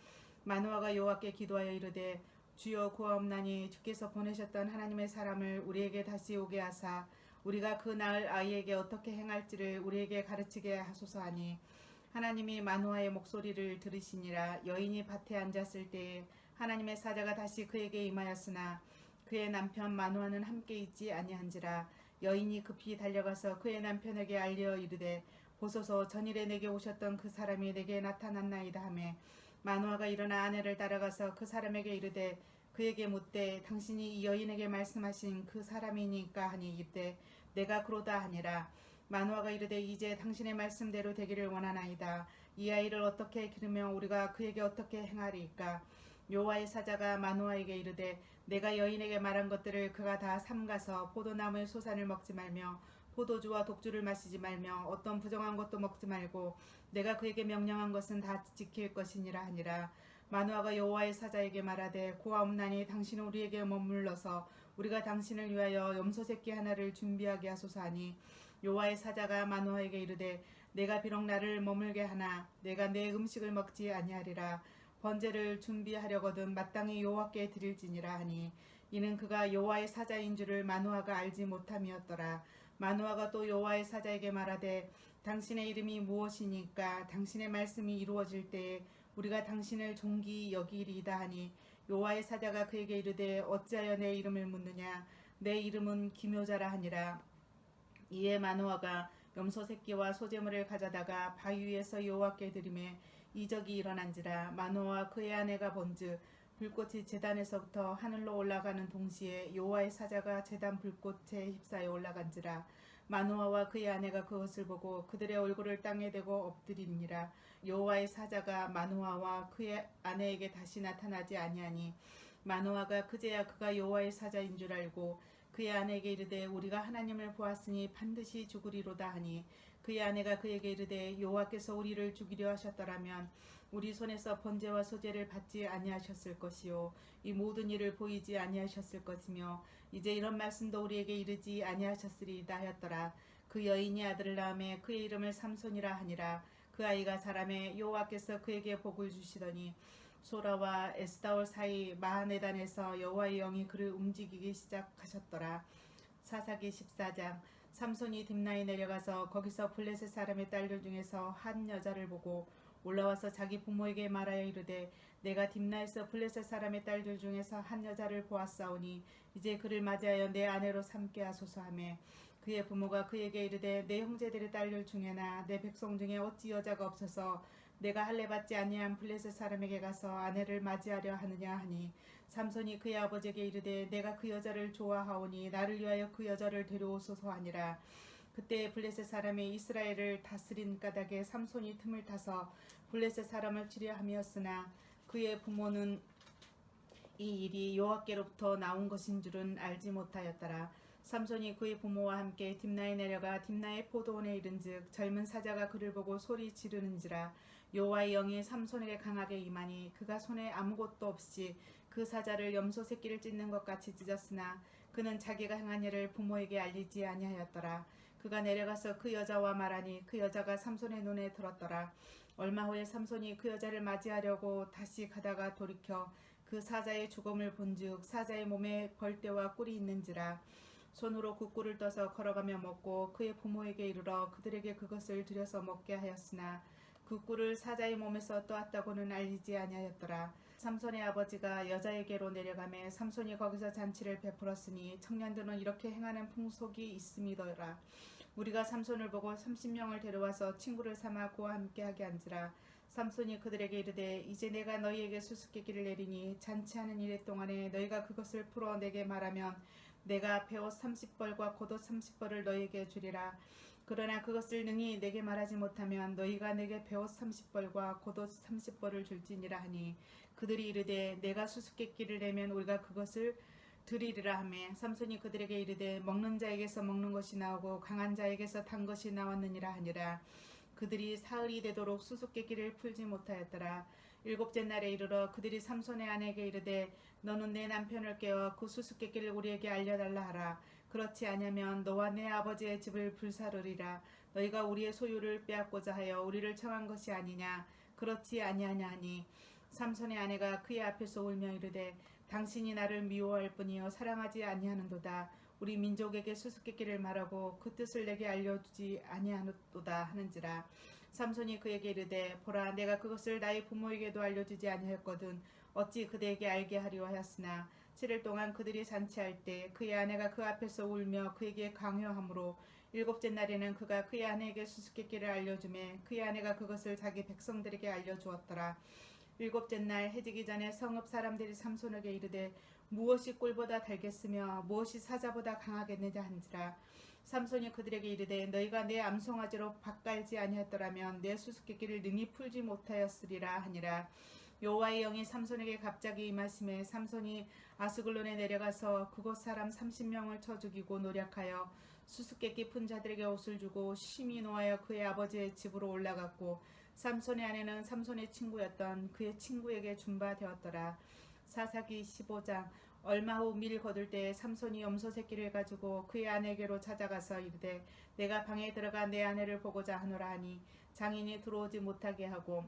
마누아가 여호와께 기도하여 이르되 주여 구하옵나니 주께서 보내셨던 하나님의 사람을 우리에게 다시 오게 하사 우리가 그 낳을 아이에게 어떻게 행할지를 우리에게 가르치게 하소서 하니 하나님이 마누아의 목소리를 들으시니라. 여인이 밭에 앉았을 때에 하나님의 사자가 다시 그에게 임하였으나 그의 남편 마누아는 함께 있지 아니한지라. 여인이 급히 달려가서 그의 남편에게 알려 이르되 보소서, 전일에 내게 오셨던 그 사람이 내게 나타났나이다 하매 마누아가 일어나 아내를 따라가서 그 사람에게 이르되 그에게 묻되 당신이 이 여인에게 말씀하신 그 사람이니까 하니 이르되 내가 그로다 하니라. 마누아가 이르되 이제 당신의 말씀대로 되기를 원하나이다. 이 아이를 어떻게 기르며 우리가 그에게 어떻게 행하리이까. 여호와의 사자가 마누아에게 이르되 내가 여인에게 말한 것들을 그가 다 삼가서 포도나무의 소산을 먹지 말며 포도주와 독주를 마시지 말며 어떤 부정한 것도 먹지 말고 내가 그에게 명령한 것은 다 지킬 것이니라 하니라. 마누아가 여호와의 사자에게 말하되 고아옵나니 당신은 우리에게 머물러서 우리가 당신을 위하여 염소 새끼 하나를 준비하게 하소서 하니 여호와의 사자가 마누아에게 이르되 내가 비록 나를 머물게 하나 내가 내 음식을 먹지 아니하리라. 번제를 준비하려거든 마땅히 여호와께 드릴지니라 하니 이는 그가 여호와의 사자인 줄을 마누아가 알지 못함이었더라. 마누아가 또 여호와의 사자에게 말하되 당신의 이름이 무엇이니까 당신의 말씀이 이루어질 때에 우리가 당신을 존귀 여기리이다 하니 여호와의 사자가 그에게 이르되 어찌하여 내 이름을 묻느냐. 내 이름은 기묘자라 하니라. 이에 마누아가 염소 새끼와 소재물을 가져다가 바위 위에서 여호와께 드리매 이적이 일어난지라. 마누아와 그의 아내가 본즉 불꽃이 제단에서부터 하늘로 올라가는 동시에 여호와의 사자가 제단 불꽃에 휩싸여 올라간지라. 마누아와 그의 아내가 그것을 보고 그들의 얼굴을 땅에 대고 엎드리니라. 여호와의 사자가 마누아와 그의 아내에게 다시 나타나지 아니하니 마누아가 그제야 그가 여호와의 사자인 줄 알고 그의 아내에게 이르되 우리가 하나님을 보았으니 반드시 죽으리로다 하니 그의 아내가 그에게 이르되 여호와께서 우리를 죽이려 하셨더라면 우리 손에서 번제와 소제를 받지 아니하셨을 것이요 이 모든 일을 보이지 아니하셨을 것이며 이제 이런 말씀도 우리에게 이르지 아니하셨으리이다 하였더라. 그 여인이 아들을 낳음에 그의 이름을 삼손이라 하니라. 그 아이가 자라매 여호와께서 그에게 복을 주시더니 소라와 에스다올 사이 마하네단에서 여호와의 영이 그를 움직이기 시작하셨더라. 사사기 14장. 삼손이 딥나에 내려가서 거기서 블레셋 사람의 딸들 중에서 한 여자를 보고 올라와서 자기 부모에게 말하여 이르되 내가 딥나에서 블레셋 사람의 딸들 중에서 한 여자를 보았사오니 이제 그를 맞이하여 내 아내로 삼게 하소서 하매 그의 부모가 그에게 이르되 내 형제들의 딸들 중에나 내 백성 중에 어찌 여자가 없어서 내가 할례 받지 아니한 블레셋 사람에게 가서 아내를 맞이하려 하느냐 하니 삼손이 그의 아버지에게 이르되 내가 그 여자를 좋아하오니 나를 위하여 그 여자를 데려오소서 하니라. 그때 블레셋 사람이 이스라엘을 다스린 까닭에 삼손이 틈을 타서 블레셋 사람을 치려 함이었으나 그의 부모는 이 일이 여호와께로부터 나온 것인 줄은 알지 못하였더라. 삼손이 그의 부모와 함께 딥나에 내려가 딥나의 포도원에 이른즉 젊은 사자가 그를 보고 소리 지르는지라. 여호와의 영이 삼손에게 강하게 임하니 그가 손에 아무것도 없이 그 사자를 염소 새끼를 찢는 것 같이 찢었으나 그는 자기가 행한 일을 부모에게 알리지 아니하였더라. 그가 내려가서 그 여자와 말하니 그 여자가 삼손의 눈에 들었더라. 얼마 후에 삼손이 그 여자를 맞이하려고 다시 가다가 돌이켜 그 사자의 죽음을 본즉 사자의 몸에 벌떼와 꿀이 있는지라. 손으로 그 꿀을 떠서 걸어가며 먹고 그의 부모에게 이르러 그들에게 그것을 들여서 먹게 하였으나 그 꿀을 사자의 몸에서 떠왔다고는 알리지 아니하였더라. 삼손의 아버지가 여자에게로 내려가매 삼손이 거기서 잔치를 베풀었으니 청년들은 이렇게 행하는 풍속이 있음이더라. 우리가 삼손을 보고 30명을 데려와서 친구를 삼아 그와 함께하게 한지라. 삼손이 그들에게 이르되 이제 내가 너희에게 수수께끼를 내리니 잔치하는 이래 동안에 너희가 그것을 풀어 내게 말하면 내가 베옷 30벌과 겉옷 30벌을 너희에게 주리라. 그러나 그것을 능히 내게 말하지 못하면 너희가 내게 베옷 30벌과 겉옷 30벌을 줄지니라 하니 그들이 이르되 내가 수수께끼를 내면 우리가 그것을 드리리라 하매 삼손이 그들에게 이르되 먹는 자에게서 먹는 것이 나오고 강한 자에게서 단 것이 나왔느니라 하니라. 그들이 사흘이 되도록 수수께끼를 풀지 못하였더라. 일곱째 날에 이르러 그들이 삼손의 아내에게 이르되 너는 내 남편을 깨워 그 수수께끼를 우리에게 알려달라 하라. 그렇지 아니하면 너와 내 아버지의 집을 불사르리라. 너희가 우리의 소유를 빼앗고자 하여 우리를 청한 것이 아니냐. 그렇지 아니하냐 하니 삼손의 아내가 그의 앞에서 울며 이르되 당신이 나를 미워할 뿐이요 사랑하지 아니하는도다. 우리 민족에게 수수께끼를 말하고 그 뜻을 내게 알려주지 아니하노도다 하는지라. 삼손이 그에게 이르되 보라 내가 그것을 나의 부모에게도 알려주지 아니하였거든 어찌 그대에게 알게 하리오 하였으나 7일 동안 그들이 잔치할 때 그의 아내가 그 앞에서 울며 그에게 강요하므로 일곱째 날에는 그가 그의 아내에게 수수께끼를 알려주매 그의 아내가 그것을 자기 백성들에게 알려주었더라. 일곱째 날 해지기 전에 성읍 사람들이 삼손에게 이르되 무엇이 꿀보다 달겠으며 무엇이 사자보다 강하겠느냐 한지라. 삼손이 그들에게 이르되 너희가 내 암송아지로 밭갈지 아니했더라면 내 수수께끼를 능히 풀지 못하였으리라 하니라. 여호와의 영이 삼손에게 갑자기 임하심에 삼손이 아스글론에 내려가서 그곳 사람 30명을 쳐 죽이고 노략하여 수수께끼 푼 자들에게 옷을 주고 심히 노하여 그의 아버지의 집으로 올라갔고 삼손의 아내는 삼손의 친구였던 그의 친구에게 준바되었더라. 사사기 15장. 얼마 후 밀 거둘 때 삼손이 염소 새끼를 가지고 그의 아내에게로 찾아가서 이르되 내가 방에 들어가 내 아내를 보고자 하노라 하니 장인이 들어오지 못하게 하고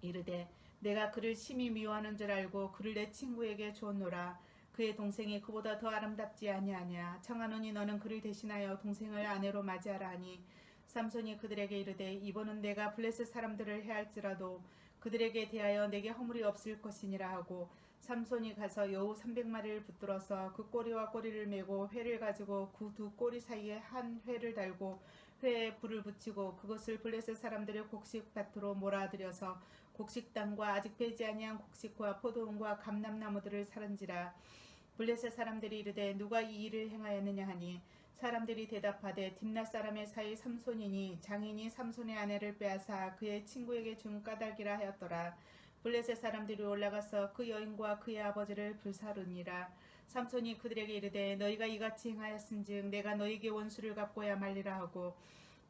이르되 내가 그를 심히 미워하는 줄 알고 그를 내 친구에게 주었노라. 그의 동생이 그보다 더 아름답지 아니하냐. 청하노니 너는 그를 대신하여 동생을 아내로 맞이하라 하니 삼손이 그들에게 이르되 이번은 내가 블레셋 사람들을 해할지라도 그들에게 대하여 내게 허물이 없을 것이니라 하고 삼손이 가서 여우 300마리를 붙들어서 그 꼬리와 꼬리를 메고 회를 가지고 그 두 꼬리 사이에 한 회를 달고 회에 불을 붙이고 그것을 블레셋 사람들의 곡식밭으로 몰아들여서 곡식당과 아직 배지 아니한 곡식과 포도원과 감람나무들을 사른지라. 블레셋 사람들이 이르되 누가 이 일을 행하였느냐 하니 사람들이 대답하되 딥나 사람의 사이 삼손이니 장인이 삼손의 아내를 빼앗아 그의 친구에게 준 까닭이라 하였더라. 블레셋 사람들이 올라가서 그 여인과 그의 아버지를 불사르니라. 삼손이 그들에게 이르되 너희가 이같이 행하였은즉 내가 너희에게 원수를 갚고야 말리라 하고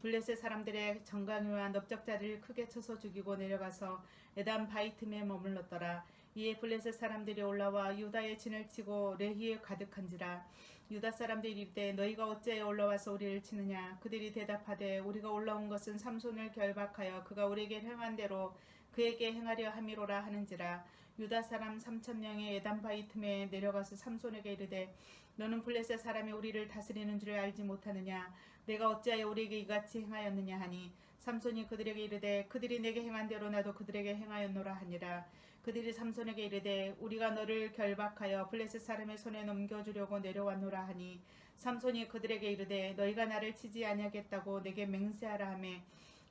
블레셋 사람들의 정강이와 넓적자리를 크게 쳐서 죽이고 내려가서 에담 바이틈에 머물렀더라. 이에 블레셋 사람들이 올라와 유다의 진을 치고 레히에 가득한지라. 유다 사람들이 이르되 너희가 어찌하여 올라와서 우리를 치느냐. 그들이 대답하되 우리가 올라온 것은 삼손을 결박하여 그가 우리에게 행한 대로 그에게 행하려 함이로라 하는지라. 유다 사람 3,000명의 에담 바이틈에 내려가서 삼손에게 이르되 너는 블레셋 사람이 우리를 다스리는 줄을 알지 못하느냐. 내가 어찌하여 우리에게 이같이 행하였느냐 하니 삼손이 그들에게 이르되 그들이 내게 행한 대로 나도 그들에게 행하였노라 하니라. 그들이 삼손에게 이르되 우리가 너를 결박하여 블레셋 사람의 손에 넘겨주려고 내려왔노라 하니 삼손이 그들에게 이르되 너희가 나를 치지 아니하겠다고 내게 맹세하라 하매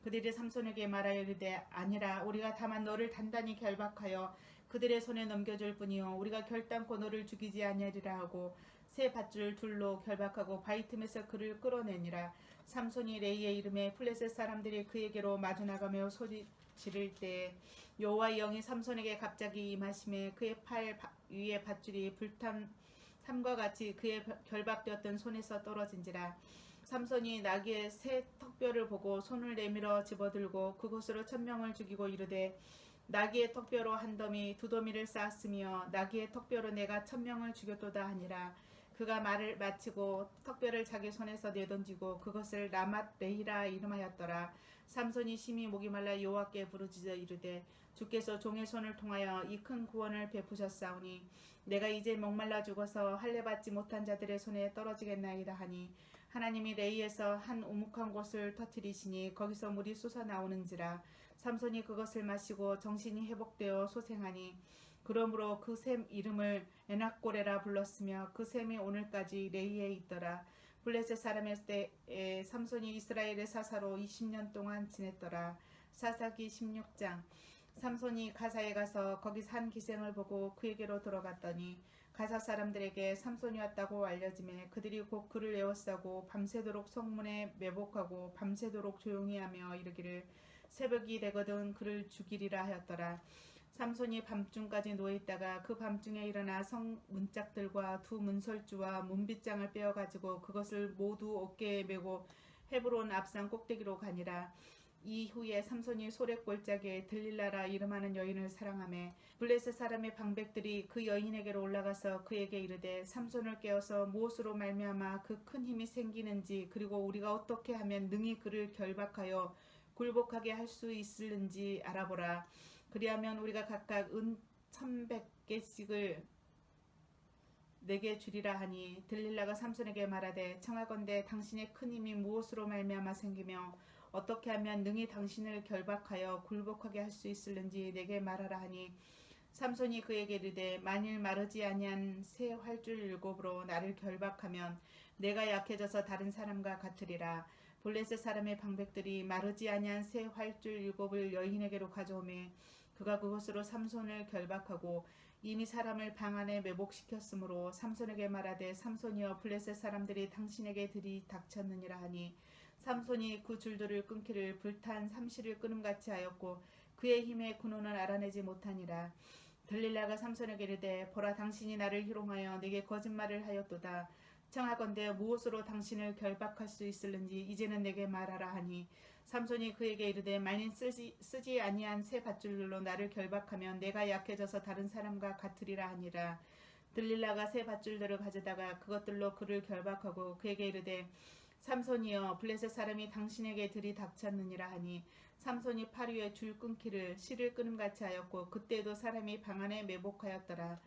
그들이 삼손에게 말하여 이르되 아니라 우리가 다만 너를 단단히 결박하여 그들의 손에 넘겨줄 뿐이요 우리가 결단코 너를 죽이지 아니하리라 하고 새 밧줄 둘로 결박하고 바위 틈에서 그를 끌어내니라. 삼손이 레이의 이름에 블레셋 사람들이 그에게로 마주 나가며 소리 지를 때 여호와의 영이 삼손에게 갑자기 임하심에 그의 팔 위에 밧줄이 불탐과 같이 그의 결박되었던 손에서 떨어진지라. 삼손이 나귀의 새 턱뼈를 보고 손을 내밀어 집어들고 그곳으로 1000명을 죽이고 이르되 나귀의 턱뼈로 한 더미 두 더미를 쌓았으며 나귀의 턱뼈로 내가 1000명을 죽였도다 하니라. 그가 말을 마치고 턱뼈를 자기 손에서 내던지고 그것을 라맛 레히라 이름하였더라. 삼손이 심히 목이 말라 여호와께 부르짖어 이르되 주께서 종의 손을 통하여 이 큰 구원을 베푸셨사오니 내가 이제 목말라 죽어서 할례 받지 못한 자들의 손에 떨어지겠나이다 하니 하나님이 레이에서 한 우묵한 곳을 터뜨리시니 거기서 물이 솟아 나오는지라. 삼손이 그것을 마시고 정신이 회복되어 소생하니 그러므로 그 샘 이름을 에낙고레라 불렀으며 그 샘이 오늘까지 레이에 있더라. 블레셋 사람의 때에 삼손이 이스라엘의 사사로 20년 동안 지냈더라. 사사기 16장. 삼손이 가사에 가서 거기 산 기생을 보고 그에게로 들어갔더니 가사 사람들에게 삼손이 왔다고 알려지매 그들이 곧 그를 에워싸고 밤새도록 성문에 매복하고 밤새도록 조용히 하며 이르기를 새벽이 되거든 그를 죽이리라 하였더라. 삼손이 밤중까지 누워있다가 그 밤중에 일어나 성 문짝들과 두 문설주와 문빗장을 빼어가지고 그것을 모두 어깨에 메고 헤브론 앞산 꼭대기로 가니라. 이후에 삼손이 소렛골짜기에 들릴라라 이름하는 여인을 사랑하며 블레셋 사람의 방백들이 그 여인에게로 올라가서 그에게 이르되 삼손을 깨워서 무엇으로 말미암아 그 큰 힘이 생기는지 그리고 우리가 어떻게 하면 능히 그를 결박하여 굴복하게 할 수 있을는지 알아보라. 그리하면 우리가 각각 은 1100개씩을 내게 주리라 하니 들릴라가 삼손에게 말하되 청하건대 당신의 큰 힘이 무엇으로 말미암아 생기며 어떻게 하면 능히 당신을 결박하여 굴복하게 할 수 있을는지 내게 말하라 하니 삼손이 그에게 이르되 만일 마르지 아니한 새 활줄 7으로 나를 결박하면 내가 약해져서 다른 사람과 같으리라. 블레셋 사람의 방백들이 마르지 아니한 새 활줄 7을 여인에게로 가져오매 그가 그것으로 삼손을 결박하고 이미 사람을 방 안에 매복시켰으므로 삼손에게 말하되 삼손이여 블레셋 사람들이 당신에게 들이닥쳤느니라 하니 삼손이 그 줄들을 끊기를 불탄 삼시를 끊음같이 하였고 그의 힘에 군호는 알아내지 못하니라. 들릴라가 삼손에게 이르되 보라 당신이 나를 희롱하여 내게 거짓말을 하였도다. 청하건대 무엇으로 당신을 결박할 수 있을는지 이제는 내게 말하라 하니 삼손이 그에게 이르되 만일 쓰지 아니한 새 밧줄로 나를 결박하면 내가 약해져서 다른 사람과 같으리라 하니라. 들릴라가 새 밧줄들을 가져다가 그것들로 그를 결박하고 그에게 이르되 삼손이여 블레셋 사람이 당신에게 들이닥쳤느니라 하니 삼손이 팔 위에 줄 끊기를 실을 끊음같이 하였고 그때도 사람이 방 안에 매복하였더라.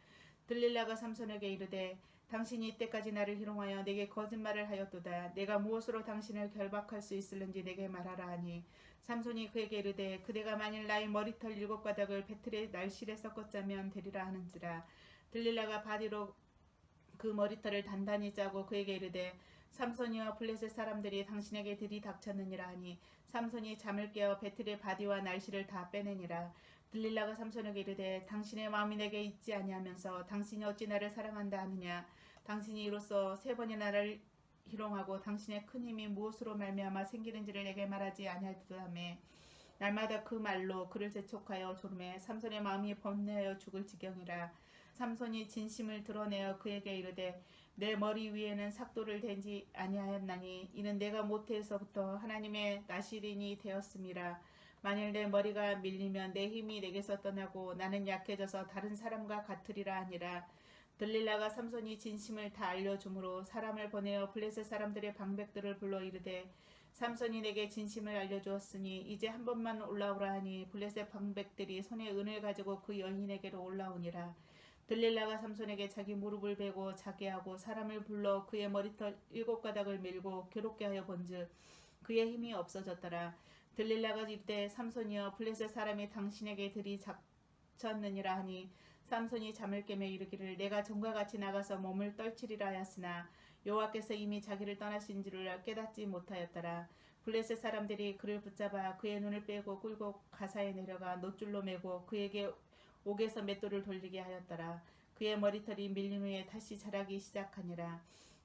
들릴라가 삼손에게 이르되 당신이 이때까지 나를 희롱하여 내게 거짓말을 하였도다. 내가 무엇으로 당신을 결박할 수 있을는지 내게 말하라 하니 삼손이 그에게 이르되 그대가 만일 나의 머리털 7가닥을 배틀의 날실에 섞었자면 되리라 하는지라. 들릴라가 바디로 그 머리털을 단단히 짜고 그에게 이르되 삼손이와 블레셋 사람들이 당신에게 들이닥쳤느니라 하니 삼손이 잠을 깨어 배틀의 바디와 날실을 다 빼내니라. 들릴라가 삼손에게 이르되 당신의 마음이 내게 있지 아니하면서 당신이 어찌 나를 사랑한다 하느냐. 당신이 이로써 3번이나 나를 희롱하고 당신의 큰 힘이 무엇으로 말미암아 생기는지를 내게 말하지 아니하였다며 날마다 그 말로 그를 재촉하여 조르매 삼손의 마음이 번뇌하여 죽을 지경이라. 삼손이 진심을 드러내어 그에게 이르되 내 머리 위에는 삭도를 댄지 아니하였나니 이는 내가 모태에서부터 하나님의 나시린이 되었음이라. 만일 내 머리가 밀리면 내 힘이 내게서 떠나고 나는 약해져서 다른 사람과 같으리라 하니라. 들릴라가 삼손이 진심을 다 알려주므로 사람을 보내어 블레셋 사람들의 방백들을 불러 이르되 삼손이 내게 진심을 알려주었으니 이제 한 번만 올라오라 하니 블레셋 방백들이 손에 은을 가지고 그 여인에게로 올라오니라. 들릴라가 삼손에게 자기 무릎을 베고 자게 하고 사람을 불러 그의 머리털 7가닥을 밀고 괴롭게 하여 본즉 그의 힘이 없어졌더라. 들릴라가 이르되 삼손이여 블레셋 사람이 당신에게 들이닥쳤느니라 하니 삼손이 잠을 깨며 이르기를 내가 전과 같이 나가서 몸을 떨치리라 하였으나 여호와께서 이미 자기를 떠나신 줄을 깨닫지 못하였더라. 블레셋 사람들이 그를 붙잡아 그의 눈을 빼고 끌고 가사에 내려가 놋줄로 매고 그에게 옥에서 맷돌을 돌리게 하였더라. 그의 머리털이 밀린 후에 다시 자라기 시작하니라.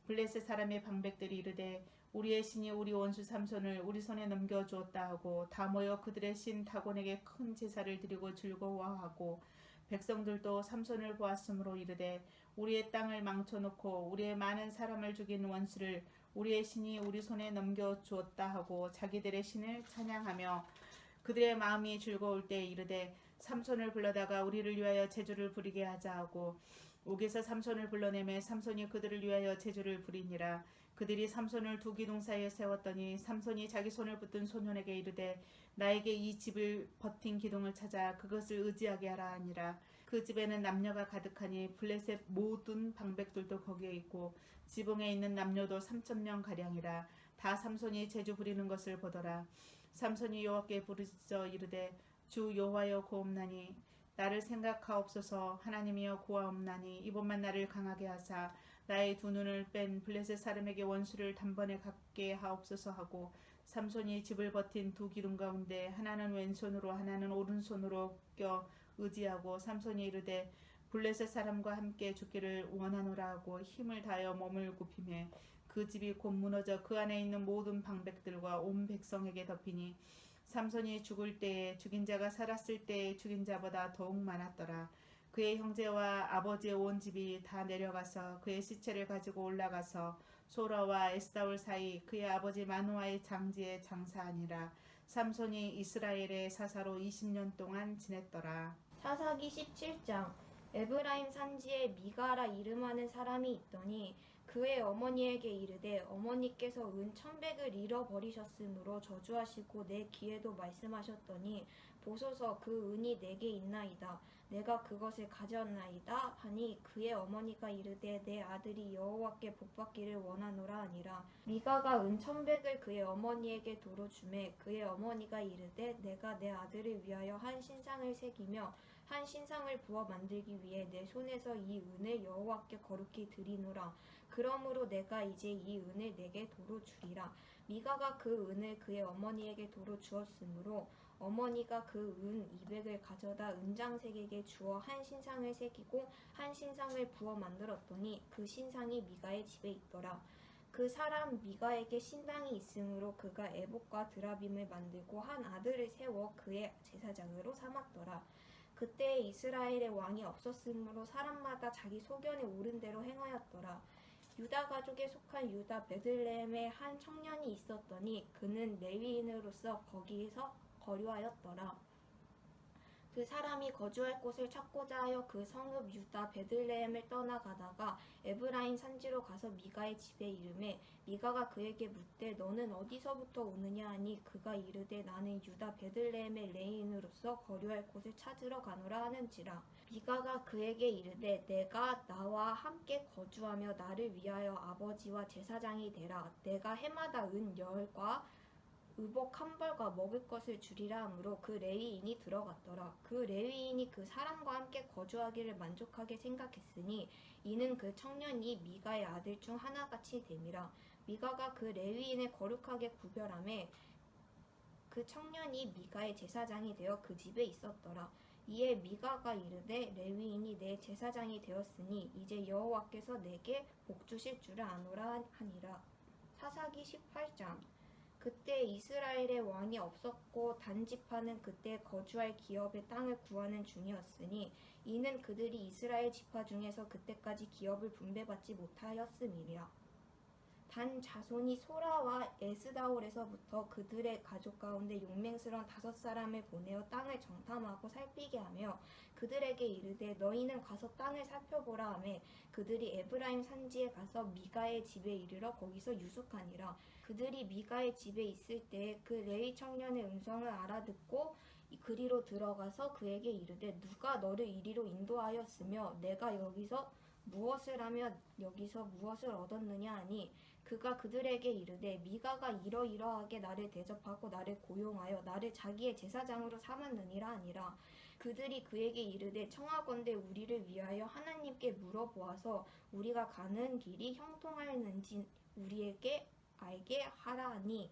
블레셋 사람의 방백들이 이르되 우리의 신이 우리 원수 삼손을 우리 손에 넘겨주었다 하고 다 모여 그들의 신 다곤에게 큰 제사를 드리고 즐거워하고 백성들도 삼손을 보았으므로 이르되 우리의 땅을 망쳐놓고 우리의 많은 사람을 죽인 원수를 우리의 신이 우리 손에 넘겨주었다 하고 자기들의 신을 찬양하며 그들의 마음이 즐거울 때 이르되 삼손을 불러다가 우리를 위하여 제주를 부리게 하자 하고 옥에서 삼손을 불러내매 삼손이 그들을 위하여 제주를 부리니라. 그들이 삼손을 두 기둥 사이에 세웠더니 삼손이 자기 손을 붙든 소년에게 이르되 나에게 이 집을 버틴 기둥을 찾아 그것을 의지하게 하라 하니라. 그 집에는 남녀가 가득하니 블레셋 모든 방백들도 거기에 있고 지붕에 있는 남녀도 3,000명 가량이라. 다 삼손이 제주 부리는 것을 보더라. 삼손이 여호와께 부르짖어 이르되 주 여호와여 고옵나니 나를 생각하옵소서. 하나님이여 고하옵나니 이번만 나를 강하게 하사 나의 두 눈을 뺀 블레셋 사람에게 원수를 단번에 갚게 하옵소서 하고 삼손이 집을 버틴 두 기둥 가운데 하나는 왼손으로 하나는 오른손으로 껴 의지하고 삼손이 이르되 블레셋 사람과 함께 죽기를 원하노라 하고 힘을 다하여 몸을 굽히매 그 집이 곧 무너져 그 안에 있는 모든 방백들과 온 백성에게 덮이니 삼손이 죽을 때에 죽인 자가 살았을 때의 죽인 자보다 더욱 많았더라. 그의 형제와 아버지의 온 집이 다 내려가서 그의 시체를 가지고 올라가서 소라와 에스다올 사이 그의 아버지 마누아의 장지에 장사하니라. 삼손이 이스라엘의 사사로 20년 동안 지냈더라. 사사기 17장. 에브라임 산지에 미가라 이름하는 사람이 있더니 그의 어머니에게 이르되 어머니께서 은 1,100을 잃어버리셨으므로 저주하시고 내 귀에도 말씀하셨더니 보소서 그 은이 내게 있나이다. 내가 그것을 가져왔나이다 하니 그의 어머니가 이르되 내 아들이 여호와께 복받기를 원하노라 하니라. 미가가 은 1,100을 그의 어머니에게 도로 주매 그의 어머니가 이르되 내가 내 아들을 위하여 한 신상을 새기며 한 신상을 부어 만들기 위해 내 손에서 이 은을 여호와께 거룩히 드리노라. 그러므로 내가 이제 이 은을 내게 도로 주리라. 미가가 그 은을 그의 어머니에게 도로 주었으므로 어머니가 그 은 200을 가져다 은장색에게 주어 한 신상을 새기고 한 신상을 부어 만들었더니 그 신상이 미가의 집에 있더라. 그 사람 미가에게 신당이 있으므로 그가 에봇과 드라빔을 만들고 한 아들을 세워 그의 제사장으로 삼았더라. 그때 이스라엘의 왕이 없었으므로 사람마다 자기 소견에 오른 대로 행하였더라. 유다 가족에 속한 유다 베들레헴에 한 청년이 있었더니 그는 레위인으로서 거기에서 거류하였더라. 그 사람이 거주할 곳을 찾고자 하여 그 성읍 유다 베들레헴을 떠나가다가 에브라임 산지로 가서 미가의 집에 이르매 미가가 그에게 묻되 너는 어디서부터 오느냐 하니 그가 이르되 나는 유다 베들레헴의 레인으로서 거류할 곳을 찾으러 가노라 하는지라. 미가가 그에게 이르되 내가 나와 함께 거주하며 나를 위하여 아버지와 제사장이 되라. 내가 해마다 은 10과 의복 한 벌과 먹을 것을 주리라 하므로 그 레위인이 들어갔더라. 그 레위인이 그 사람과 함께 거주하기를 만족하게 생각했으니 이는 그 청년이 미가의 아들 중 하나같이 됨이라. 미가가 그 레위인을 거룩하게 구별하매 그 청년이 미가의 제사장이 되어 그 집에 있었더라. 이에 미가가 이르되 레위인이 내 제사장이 되었으니 이제 여호와께서 내게 복 주실 줄을 아노라 하니라. 사사기 18장. 그때 이스라엘의 왕이 없었고 단지파는 그때 거주할 기업의 땅을 구하는 중이었으니 이는 그들이 이스라엘 지파 중에서 그때까지 기업을 분배받지 못하였음이라. 단 자손이 소라와 에스다올에서부터 그들의 가족 가운데 용맹스러운 5사람을 보내어 땅을 정탐하고 살피게 하며 그들에게 이르되 너희는 가서 땅을 살펴보라 하매 그들이 에브라임 산지에 가서 미가의 집에 이르러 거기서 유숙하니라. 그들이 미가의 집에 있을 때 그 레위 청년의 음성을 알아듣고 그리로 들어가서 그에게 이르되 누가 너를 이리로 인도하였으며 내가 여기서 무엇을 하며 여기서 무엇을 얻었느냐 하니 그가 그들에게 이르되 미가가 이러이러하게 나를 대접하고 나를 고용하여 나를 자기의 제사장으로 삼았느니라 하니라. 그들이 그에게 이르되 청하건대 우리를 위하여 하나님께 물어보아서 우리가 가는 길이 형통하였는지 우리에게 알게 하라 하니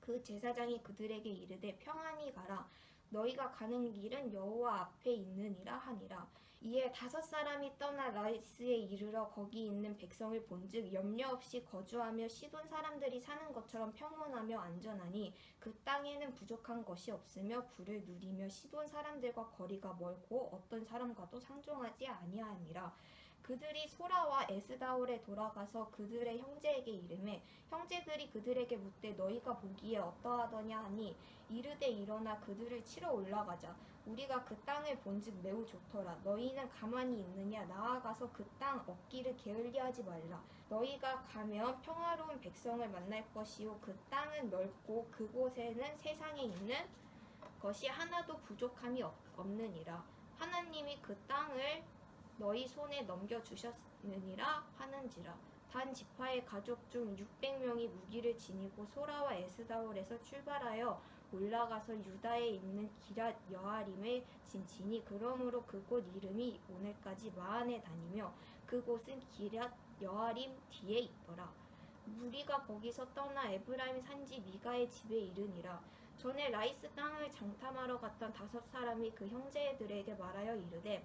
그 제사장이 그들에게 이르되 평안히 가라. 너희가 가는 길은 여호와 앞에 있느니라 하니라. 이에 5사람이 떠나 라이스에 이르러 거기 있는 백성을 본즉 염려 없이 거주하며 시돈 사람들이 사는 것처럼 평온하며 안전하니 그 땅에는 부족한 것이 없으며 부를 누리며 시돈 사람들과 거리가 멀고 어떤 사람과도 상종하지 아니하니라. 그들이 소라와 에스다올에 돌아가서 그들의 형제에게 이르매 형제들이 그들에게 묻되 너희가 보기에 어떠하더냐 하니 이르되 일어나 그들을 치러 올라가자. 우리가 그 땅을 본즉 매우 좋더라. 너희는 가만히 있느냐? 나아가서 그 땅 얻기를 게을리하지 말라. 너희가 가면 평화로운 백성을 만날 것이요 그 땅은 넓고 그곳에는 세상에 있는 것이 하나도 부족함이 없느니라. 하나님이 그 땅을 너희 손에 넘겨주셨느니라 하는지라. 단 지파의 가족 중 600명이 무기를 지니고 소라와 에스다올에서 출발하여 올라가서 유다에 있는 기랏 여아림에 진치니 그러므로 그곳 이름이 오늘까지 마한에 다니며 그곳은 기랏 여아림 뒤에 있더라. 무리가 거기서 떠나 에브라임 산지 미가의 집에 이르니라. 전에 라이스 땅을 장탐하러 갔던 5사람이 그 형제들에게 말하여 이르되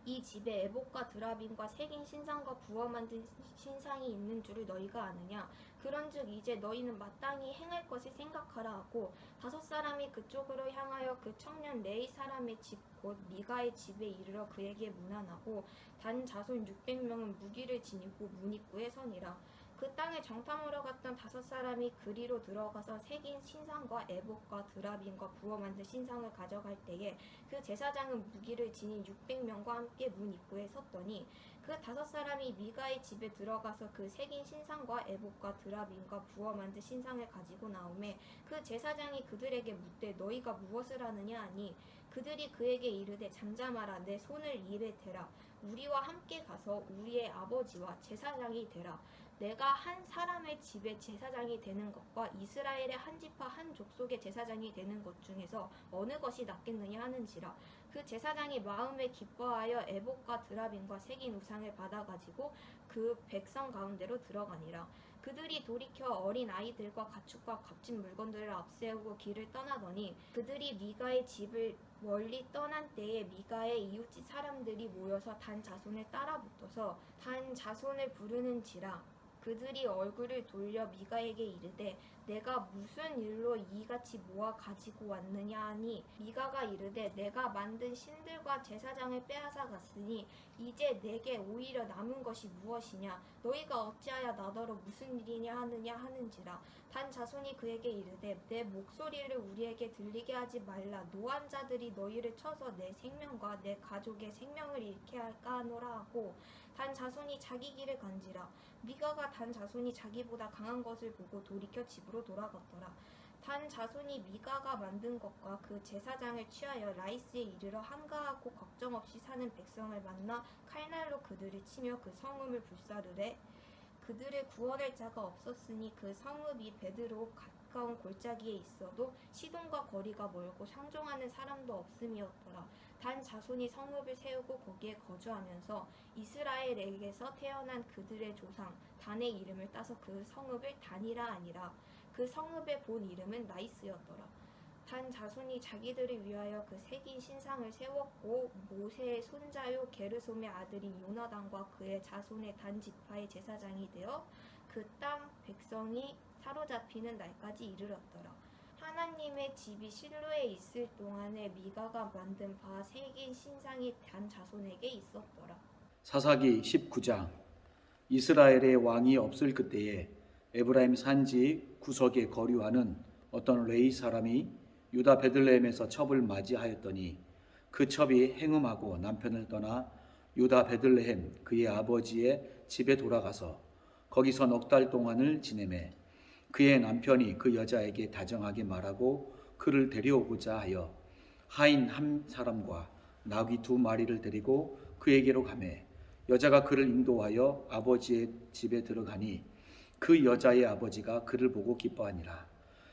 이 집에 에봇과 드라빔과 새긴 신상과 부어 만든 신상이 있는 줄을 너희가 아느냐? 그런즉 이제 너희는 마땅히 행할 것을 생각하라 하고 5사람이 그쪽으로 향하여 그 청년 레이 사람의 집 곧 미가의 집에 이르러 그에게 문안하고 단 자손 600명은 무기를 지니고 문 입구에 서니라. 그 땅에 정탐하러 갔던 5사람이 그리로 들어가서 새긴 신상과 에봇과 드라빔과 부어 만든 신상을 가져갈 때에 그 제사장은 무기를 지닌 600명과 함께 문 입구에 섰더니 그 5사람이 미가의 집에 들어가서 그 새긴 신상과 에봇과 드라빔과 부어 만든 신상을 가지고 나오매 그 제사장이 그들에게 묻되 너희가 무엇을 하느냐 하니 그들이 그에게 이르되 잠잠하라. 내 손을 입에 대라. 우리와 함께 가서 우리의 아버지와 제사장이 되라. 내가 한 사람의 집에 제사장이 되는 것과 이스라엘의 한 지파 한 족속의 제사장이 되는 것 중에서 어느 것이 낫겠느냐 하는지라. 그 제사장이 마음에 기뻐하여 에봇과 드라빔과 새긴 우상을 받아가지고 그 백성 가운데로 들어가니라. 그들이 돌이켜 어린 아이들과 가축과 값진 물건들을 앞세우고 길을 떠나더니 그들이 미가의 집을 멀리 떠난 때에 미가의 이웃집 사람들이 모여서 단 자손을 따라붙어서 단 자손을 부르는지라. 그들이 얼굴을 돌려 미가에게 이르되 내가 무슨 일로 이같이 모아 가지고 왔느냐 하니 미가가 이르되 내가 만든 신들과 제사장을 빼앗아 갔으니 이제 내게 오히려 남은 것이 무엇이냐? 너희가 어찌하여 나더러 무슨 일이냐 하느냐 하는지라. 단 자손이 그에게 이르되 내 목소리를 우리에게 들리게 하지 말라. 노한 자들이 너희를 쳐서 내 생명과 내 가족의 생명을 잃게 할까 하노라 하고 단 자손이 자기 길을 간지라. 미가가 단 자손이 자기보다 강한 것을 보고 돌이켜 집으로 돌아갔더라. 단 자손이 미가가 만든 것과 그 제사장을 취하여 라이스에 이르러 한가하고 걱정 없이 사는 백성을 만나 칼날로 그들을 치며 그 성읍을 불사르되 그들을 구원할 자가 없었으니 그 성읍이 베드로 가까운 골짜기에 있어도 시돈과 거리가 멀고 상종하는 사람도 없음이었더라. 단 자손이 성읍을 세우고 거기에 거주하면서 이스라엘에게서 태어난 그들의 조상 단의 이름을 따서 그 성읍을 단이라 하니라. 그 성읍의 본 이름은 라이스였더라. 단 자손이 자기들을 위하여 그 새긴 신상을 세웠고 모세의 손자요 게르솜의 아들인 요나단과 그의 자손의 단 지파의 제사장이 되어 그 땅 백성이 사로잡히는 날까지 이르렀더라. 하나님의 집이 실로에 있을 동안에 미가가 만든 바 새긴 신상이 단 자손에게 있었더라. 사사기 19장. 이스라엘의 왕이 없을 그때에 에브라임 산지 구석에 거류하는 어떤 레이 사람이 유다 베들레헴에서 첩을 맞이하였더니 그 첩이 행음하고 남편을 떠나 유다 베들레헴 그의 아버지의 집에 돌아가서 거기서 넉 달 동안을 지내매 그의 남편이 그 여자에게 다정하게 말하고 그를 데려오고자 하여 하인 한 사람과 나귀 2마리를 데리고 그에게로 가매 여자가 그를 인도하여 아버지의 집에 들어가니 그 여자의 아버지가 그를 보고 기뻐하니라.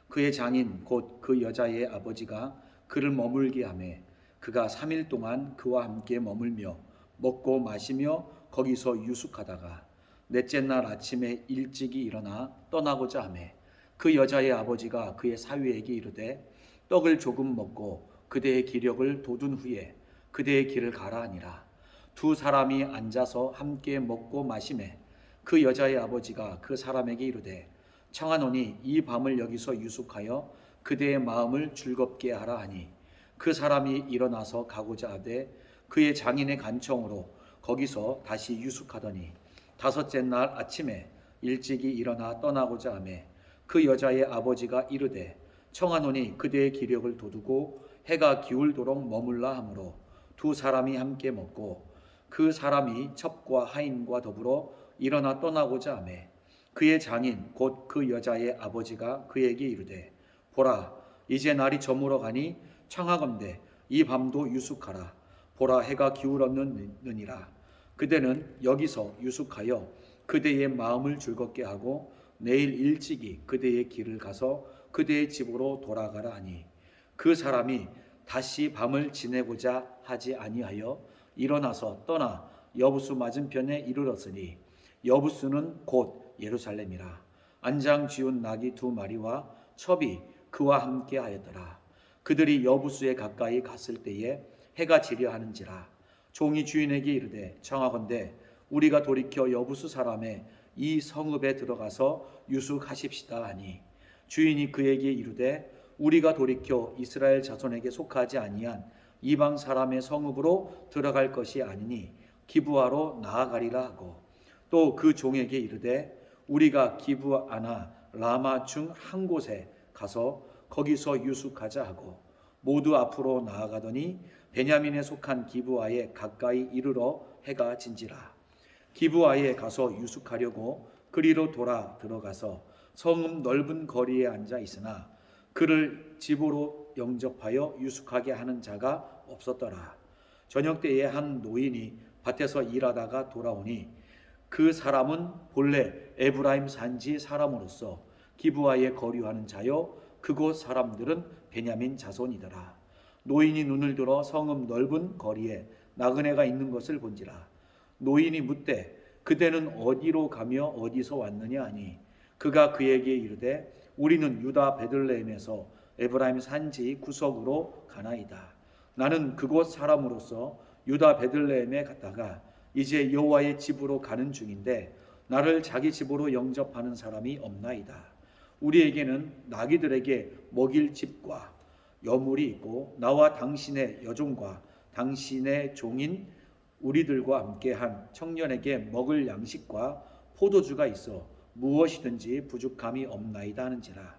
그의 장인 곧 그 여자의 아버지가 그를 머물게 하매 그가 3일 동안 그와 함께 머물며 먹고 마시며 거기서 유숙하다가 넷째 날 아침에 일찍이 일어나 떠나고자 하매 그 여자의 아버지가 그의 사위에게 이르되 떡을 조금 먹고 그대의 기력을 돋운 후에 그대의 길을 가라 하니라. 두 사람이 앉아서 함께 먹고 마시매 그 여자의 아버지가 그 사람에게 이르되 청하노니 이 밤을 여기서 유숙하여 그대의 마음을 즐겁게 하라 하니 그 사람이 일어나서 가고자 하되 그의 장인의 간청으로 거기서 다시 유숙하더니 다섯째 날 아침에 일찍이 일어나 떠나고자 하매 그 여자의 아버지가 이르되 청하노니 그대의 기력을 돋우고 해가 기울도록 머물라 하므로 두 사람이 함께 먹고 그 사람이 첩과 하인과 더불어 일어나 떠나고자 하매 그의 장인 곧 그 여자의 아버지가 그에게 이르되 보라 이제 날이 저물어 가니 청하건대 이 밤도 유숙하라. 보라 해가 기울었느니라. 그대는 여기서 유숙하여 그대의 마음을 즐겁게 하고 내일 일찍이 그대의 길을 가서 그대의 집으로 돌아가라 하니 그 사람이 다시 밤을 지내고자 하지 아니하여 일어나서 떠나 여부수 맞은편에 이르렀으니 여부수는 곧 예루살렘이라. 안장 지운 낙이 두 마리와 첩이 그와 함께 하였더라. 그들이 여부수에 가까이 갔을 때에 해가 지려 하는지라. 종이 주인에게 이르되 청하건대 우리가 돌이켜 여부수 사람의 이 성읍에 들어가서 유숙하십시다 하니 주인이 그에게 이르되 우리가 돌이켜 이스라엘 자손에게 속하지 아니한 이방 사람의 성읍으로 들어갈 것이 아니니 기브아로 나아가리라 하고 또 그 종에게 이르되 우리가 기브아나 라마 중 한 곳에 가서 거기서 유숙하자 하고 모두 앞으로 나아가더니 베냐민에 속한 기브아에 가까이 이르러 해가 진지라. 기브아에 가서 유숙하려고 그리로 돌아 들어가서 성읍 넓은 거리에 앉아 있으나 그를 집으로 영접하여 유숙하게 하는 자가 없었더라. 저녁 때에 한 노인이 밭에서 일하다가 돌아오니 그 사람은 본래 에브라임 산지 사람으로서 기브아에 거류하는 자요 그곳 사람들은 베냐민 자손이더라. 노인이 눈을 들어 성읍 넓은 거리에 나그네가 있는 것을 본지라. 노인이 묻되 그대는 어디로 가며 어디서 왔느냐 하니 그가 그에게 이르되 우리는 유다 베들레헴에서 에브라임 산지 구석으로 가나이다. 나는 그곳 사람으로서 유다 베들레헴에 갔다가 이제 여호와의 집으로 가는 중인데 나를 자기 집으로 영접하는 사람이 없나이다. 우리에게는 나귀들에게 먹일 집과 여물이 있고 나와 당신의 여종과 당신의 종인 우리들과 함께한 청년에게 먹을 양식과 포도주가 있어 무엇이든지 부족함이 없나이다 하는지라.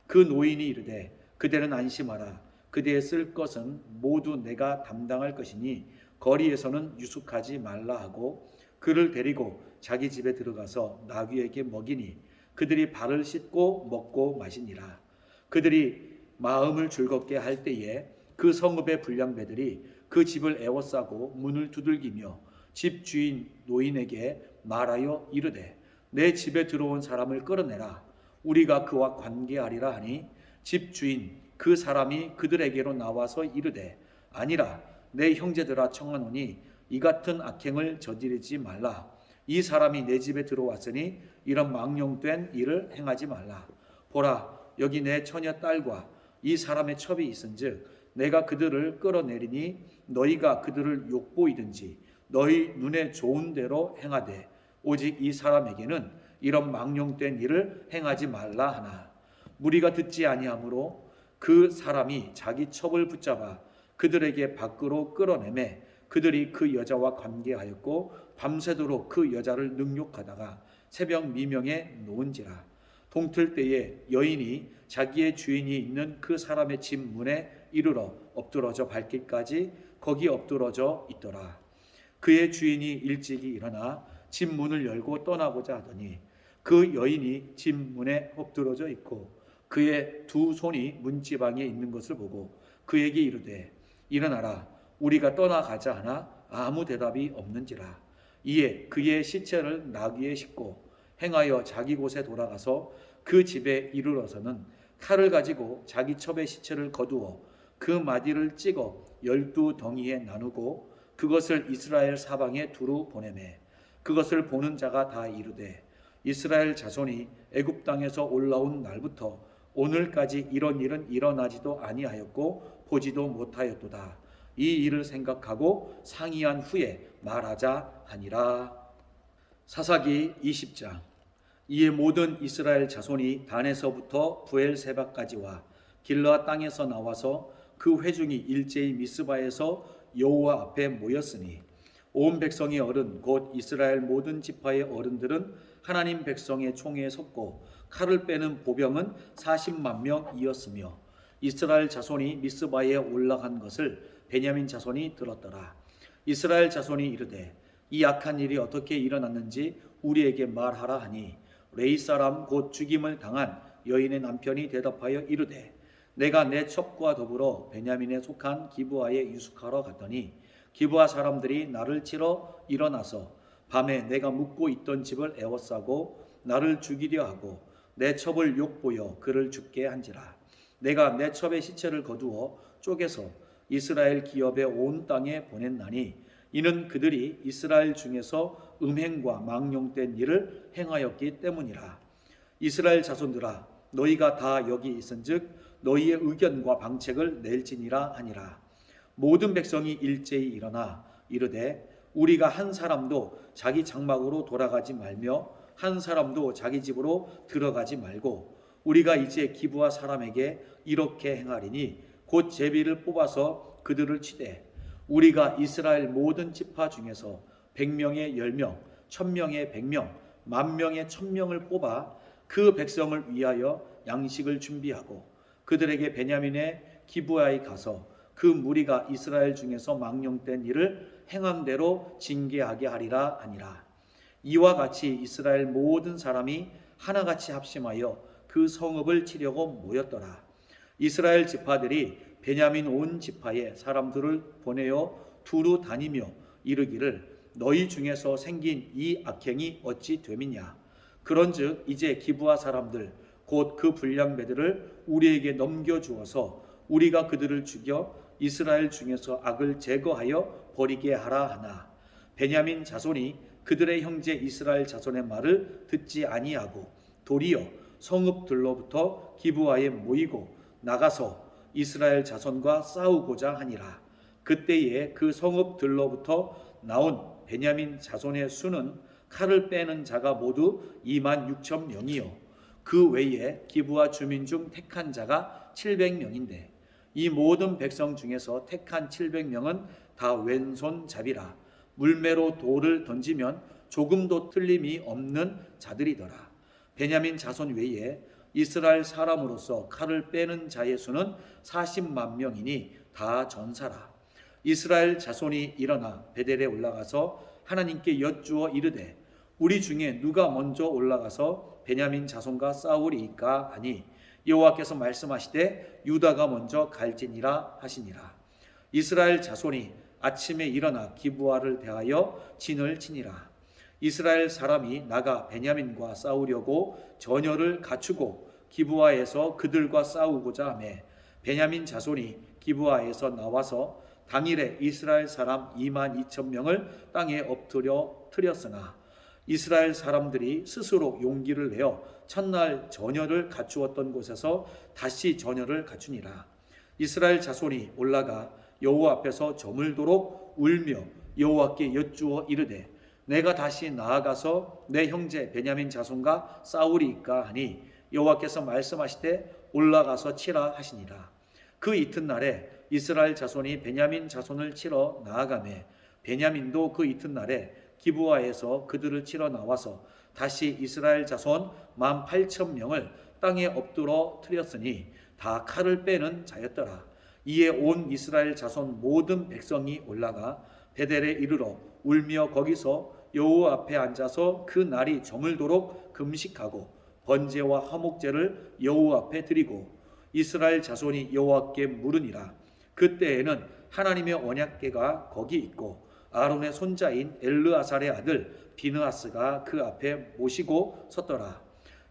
그 노인이 이르되 그대는 안심하라. 그대의 쓸 것은 모두 내가 담당할 것이니 거리에서는 유숙하지 말라 하고 그를 데리고 자기 집에 들어가서 나귀에게 먹이니 그들이 발을 씻고 먹고 마시니라. 그들이 마음을 즐겁게 할 때에 그 성읍의 불량배들이 그 집을 에워싸고 문을 두들기며 집 주인 노인에게 말하여 이르되 내 집에 들어온 사람을 끌어내라. 우리가 그와 관계하리라 하니 집 주인 그 사람이 그들에게로 나와서 이르되 아니라 내 형제들아 청하노니 이 같은 악행을 저지르지 말라. 이 사람이 내 집에 들어왔으니 이런 망령된 일을 행하지 말라. 보라 여기 내 처녀 딸과 이 사람의 첩이 있은즉 내가 그들을 끌어내리니 너희가 그들을 욕보이든지 너희 눈에 좋은 대로 행하되 오직 이 사람에게는 이런 망령된 일을 행하지 말라 하나 무리가 듣지 아니하므로 그 사람이 자기 첩을 붙잡아 그들에게 밖으로 끌어내매 그들이 그 여자와 관계하였고 밤새도록 그 여자를 능욕하다가 새벽 미명에 놓은지라. 동틀 때에 여인이 자기의 주인이 있는 그 사람의 집 문에 이르러 엎드러져 발길까지 거기 엎드러져 있더라. 그의 주인이 일찍이 일어나 집 문을 열고 떠나고자 하더니 그 여인이 집 문에 엎드러져 있고 그의 두 손이 문지방에 있는 것을 보고 그에게 이르되 일어나라 우리가 떠나가자 하나 아무 대답이 없는지라. 이에 그의 시체를 나귀에 싣고 행하여 자기 곳에 돌아가서 그 집에 이르러서는 칼을 가지고 자기 첩의 시체를 거두어 그 마디를 찍어 12덩이에 나누고 그것을 이스라엘 사방에 두루 보내매 그것을 보는 자가 다 이르되 이스라엘 자손이 애굽 땅에서 올라온 날부터 오늘까지 이런 일은 일어나지도 아니하였고 보지도 못하였도다. 이 일을 생각하고 상의한 후에 말하자 하니라. 사사기 20장. 이에 모든 이스라엘 자손이 단에서부터 부엘세바까지와 길르앗 땅에서 나와서 그 회중이 일제히 미스바에서 여호와 앞에 모였으니 온 백성의 어른 곧 이스라엘 모든 지파의 어른들은 하나님 백성의 총에 섰고 칼을 빼는 보병은 40만 명이었으며 이스라엘 자손이 미스바에 올라간 것을 베냐민 자손이 들었더라. 이스라엘 자손이 이르되 이 악한 일이 어떻게 일어났는지 우리에게 말하라 하니 레이 사람 곧 죽임을 당한 여인의 남편이 대답하여 이르되 내가 내 첩과 더불어 베냐민에 속한 기브아에 유숙하러 갔더니 기브아 사람들이 나를 치러 일어나서 밤에 내가 묵고 있던 집을 에워싸고 나를 죽이려 하고 내 첩을 욕보여 그를 죽게 한지라. 내가 내 첩의 시체를 거두어 쪼개서 이스라엘 기업의 온 땅에 보냈나니 이는 그들이 이스라엘 중에서 음행과 망령된 일을 행하였기 때문이라. 이스라엘 자손들아 너희가 다 여기 있은즉 너희의 의견과 방책을 낼지니라 하니라. 모든 백성이 일제히 일어나 이르되 우리가 한 사람도 자기 장막으로 돌아가지 말며 한 사람도 자기 집으로 들어가지 말고 우리가 이제 기브아 사람에게 이렇게 행하리니 곧 제비를 뽑아서 그들을 치되 우리가 이스라엘 모든 지파 중에서 100명의 10명, 1000명의 100명, 10,000명의 1000명을 뽑아 그 백성을 위하여 양식을 준비하고 그들에게 베냐민의 기브아에 가서 그 무리가 이스라엘 중에서 망령된 일을 행한 대로 징계하게 하리라 하니라. 이와 같이 이스라엘 모든 사람이 하나같이 합심하여 그 성읍을 치려고 모였더라. 이스라엘 지파들이 베냐민 온 지파에 사람들을 보내어 두루 다니며 이르기를 너희 중에서 생긴 이 악행이 어찌 됨이냐. 그런즉 이제 기브아 사람들 곧 그 불량배들을 우리에게 넘겨주어서 우리가 그들을 죽여 이스라엘 중에서 악을 제거하여 버리게 하라 하나 베냐민 자손이 그들의 형제 이스라엘 자손의 말을 듣지 아니하고 도리어 성읍들로부터 기브아에 모이고 나가서 이스라엘 자손과 싸우고자 하니라. 그때에 그 성읍들로부터 나온 베냐민 자손의 수는 칼을 빼는 자가 모두 26,000명이요 그 외에 기브아 주민 중 택한 자가 700명인데 이 모든 백성 중에서 택한 700명은 다 왼손잡이라 물매로 돌을 던지면 조금도 틀림이 없는 자들이더라. 베냐민 자손 외에 이스라엘 사람으로서 칼을 빼는 자의 수는 40만 명이니 다 전사라. 이스라엘 자손이 일어나 베델에 올라가서 하나님께 여쭈어 이르되 우리 중에 누가 먼저 올라가서 베냐민 자손과 싸우리이까 하니 여호와께서 말씀하시되 유다가 먼저 갈지니라 하시니라. 이스라엘 자손이 아침에 일어나 기브아를 대하여 진을 치니라. 이스라엘 사람이 나가 베냐민과 싸우려고 전열을 갖추고 기브아에서 그들과 싸우고자 하매 베냐민 자손이 기브아에서 나와서 당일에 이스라엘 사람 22,000명을 땅에 엎드려뜨렸으나 이스라엘 사람들이 스스로 용기를 내어 첫날 전열을 갖추었던 곳에서 다시 전열을 갖추니라. 이스라엘 자손이 올라가 여호와 앞에서 저물도록 울며 여호와께 여쭈어 이르되 내가 다시 나아가서 내 형제 베냐민 자손과 싸우리이까 하니 여호와께서 말씀하시되 올라가서 치라 하시니라. 그 이튿날에 이스라엘 자손이 베냐민 자손을 치러 나아가매 베냐민도 그 이튿날에 기브아에서 그들을 치러 나와서 다시 이스라엘 자손 18,000명을 땅에 엎드러뜨렸으니 다 칼을 빼는 자였더라. 이에 온 이스라엘 자손 모든 백성이 올라가 베델에 이르러 울며 거기서 여호와 앞에 앉아서 그 날이 저물도록 금식하고 번제와 화목제를 여호와 앞에 드리고 이스라엘 자손이 여호와께 물으니라. 그때에는 하나님의 언약궤가 거기 있고 아론의 손자인 엘르아살의 아들 비느하스가 그 앞에 모시고 섰더라.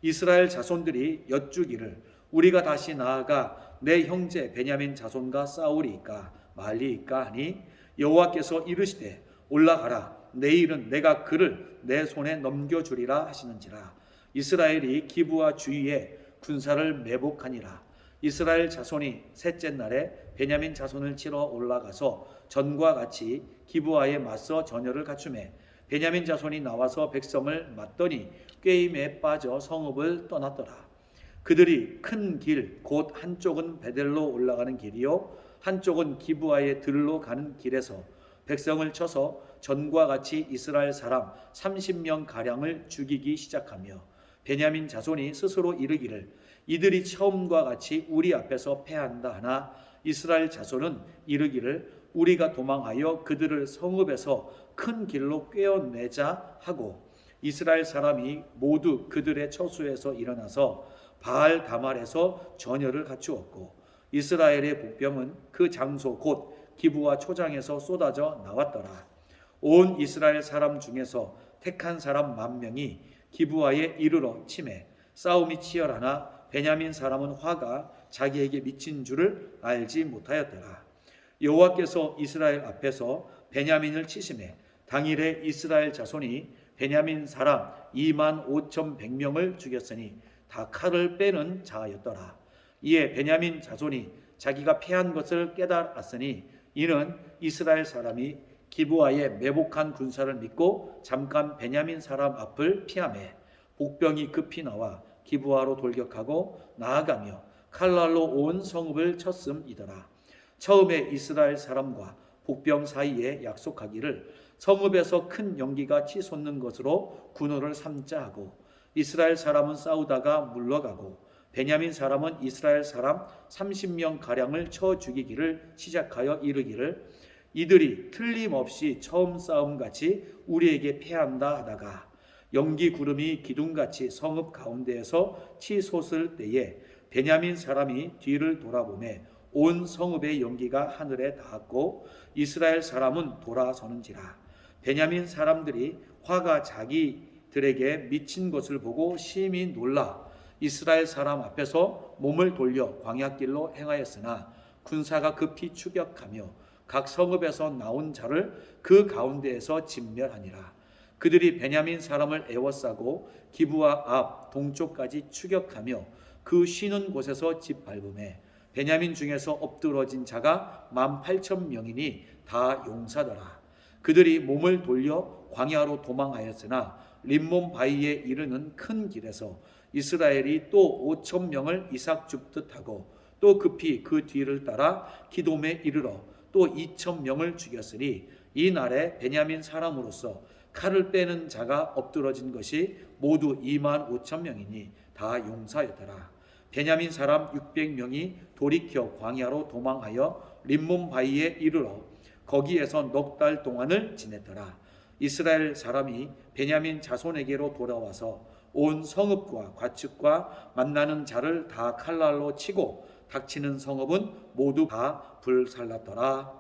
이스라엘 자손들이 여쭈기를 우리가 다시 나아가 내 형제 베냐민 자손과 싸우리이까 말리이까 하니 여호와께서 이르시되 올라가라. 내일은 내가 그를 내 손에 넘겨주리라 하시는지라. 이스라엘이 기브아 주위에 군사를 매복하니라. 이스라엘 자손이 셋째 날에 베냐민 자손을 치러 올라가서 전과 같이 기브아에 맞서 전열을 갖추매 베냐민 자손이 나와서 백성을 맞더니 꾀임에 빠져 성읍을 떠났더라. 그들이 큰 길 곧 한쪽은 베델로 올라가는 길이요 한쪽은 기브아에 들로 가는 길에서 백성을 쳐서 전과 같이 이스라엘 사람 30명 가량을 죽이기 시작하며 베냐민 자손이 스스로 이르기를 이들이 처음과 같이 우리 앞에서 패한다 하나 이스라엘 자손은 이르기를 우리가 도망하여 그들을 성읍에서 큰 길로 꿰어내자 하고 이스라엘 사람이 모두 그들의 처소에서 일어나서 바알 가말에서 전열을 갖추었고 이스라엘의 복병은 그 장소 곧 기브아 초장에서 쏟아져 나왔더라. 온 이스라엘 사람 중에서 택한 사람 10,000명이 기브아에 이르러 치매 싸움이 치열하나 베냐민 사람은 화가 자기에게 미친 줄을 알지 못하였더라. 여호와께서 이스라엘 앞에서 베냐민을 치심해 당일에 이스라엘 자손이 베냐민 사람 25,100명을 죽였으니 다 칼을 빼는 자였더라. 이에 베냐민 자손이 자기가 패한 것을 깨달았으니 이는 이스라엘 사람이 기브아에 매복한 군사를 믿고 잠깐 베냐민 사람 앞을 피하매 복병이 급히 나와 기브아로 돌격하고 나아가며 칼날로 온 성읍을 쳤음이더라. 처음에 이스라엘 사람과 복병 사이에 약속하기를 성읍에서 큰 연기가 치솟는 것으로 군호를 삼자 하고 이스라엘 사람은 싸우다가 물러가고 베냐민 사람은 이스라엘 사람 30명 가량을 쳐 죽이기를 시작하여 이르기를 이들이 틀림없이 처음 싸움같이 우리에게 패한다 하다가 연기 구름이 기둥같이 성읍 가운데에서 치솟을 때에 베냐민 사람이 뒤를 돌아보매 온 성읍의 연기가 하늘에 닿았고 이스라엘 사람은 돌아서는지라. 베냐민 사람들이 화가 자기들에게 미친 것을 보고 심히 놀라 이스라엘 사람 앞에서 몸을 돌려 광야길로 행하였으나 군사가 급히 추격하며 각 성읍에서 나온 자를 그 가운데에서 진멸하니라. 그들이 베냐민 사람을 에워싸고 기브아 앞 동쪽까지 추격하며 그 쉬는 곳에서 짓밟음에 베냐민 중에서 엎드러진 자가 18,000명이니 다 용사더라. 그들이 몸을 돌려 광야로 도망하였으나 림몬 바위에 이르는 큰 길에서 이스라엘이 또 5,000명을 이삭 줍듯 하고 또 급히 그 뒤를 따라 기돔에 이르러 또 2,000명을 죽였으니 이 날에 베냐민 사람으로서 칼을 빼는 자가 엎드러진 것이 모두 25,000명이니 다 용사였더라. 베냐민 사람 600명이 돌이켜 광야로 도망하여 림몬 바위에 이르러 거기에서 넉 달 동안을 지냈더라. 이스라엘 사람이 베냐민 자손에게로 돌아와서 온 성읍과 과축과 만나는 자를 다 칼날로 치고 닥치는 성읍은 모두 다 불살랐더라.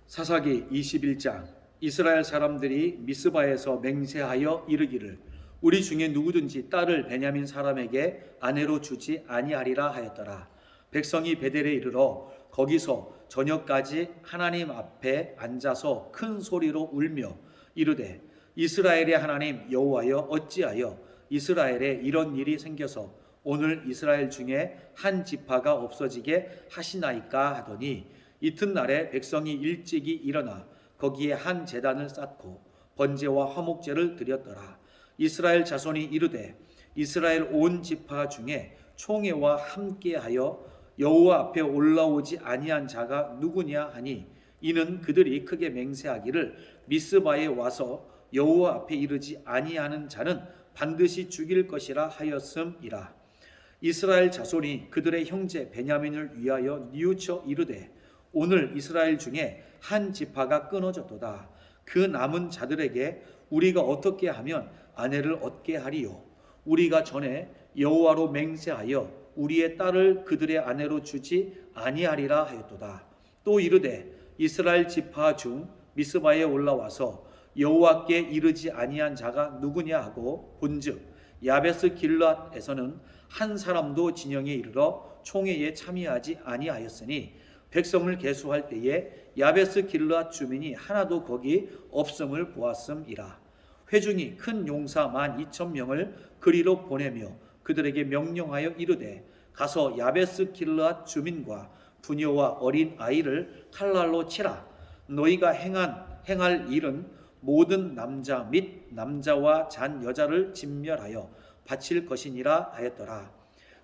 사사기 21장. 이스라엘 사람들이 미스바에서 맹세하여 이르기를 우리 중에 누구든지 딸을 베냐민 사람에게 아내로 주지 아니하리라 하였더라. 백성이 베델에 이르러 거기서 저녁까지 하나님 앞에 앉아서 큰 소리로 울며 이르되 이스라엘의 하나님 여호와여 어찌하여 이스라엘에 이런 일이 생겨서 오늘 이스라엘 중에 한 지파가 없어지게 하시나이까 하더니 이튿날에 백성이 일찍이 일어나 거기에 한 제단을 쌓고 번제와 화목제를 드렸더라. 이스라엘 자손이 이르되 이스라엘 온 지파 중에 총회와 함께하여 여호와 앞에 올라오지 아니한 자가 누구냐 하니 이는 그들이 크게 맹세하기를 미스바에 와서 여호와 앞에 이르지 아니하는 자는 반드시 죽일 것이라 하였음이라. 이스라엘 자손이 그들의 형제 베냐민을 위하여 뉘우쳐 이르되 오늘 이스라엘 중에 한 지파가 끊어졌도다. 그 남은 자들에게 우리가 어떻게 하면 아내를 얻게 하리요? 우리가 전에 여호와로 맹세하여 우리의 딸을 그들의 아내로 주지 아니하리라 하였도다. 또 이르되 이스라엘 지파 중 미스바에 올라와서 여호와께 이르지 아니한 자가 누구냐 하고 본즉 야베스 길앗에서는 한 사람도 진영에 이르러 총회에 참여하지 아니하였으니 백성을 계수할 때에 야베스 길앗 주민이 하나도 거기 없음을 보았음이라. 회중이 큰 용사 12,000명을 그리로 보내며 그들에게 명령하여 이르되 가서 야베스 길르앗 주민과 부녀와 어린 아이를 칼날로 치라. 너희가 행할 일은 모든 남자 및 남자와 잔 여자를 진멸하여 바칠 것이니라 하였더라.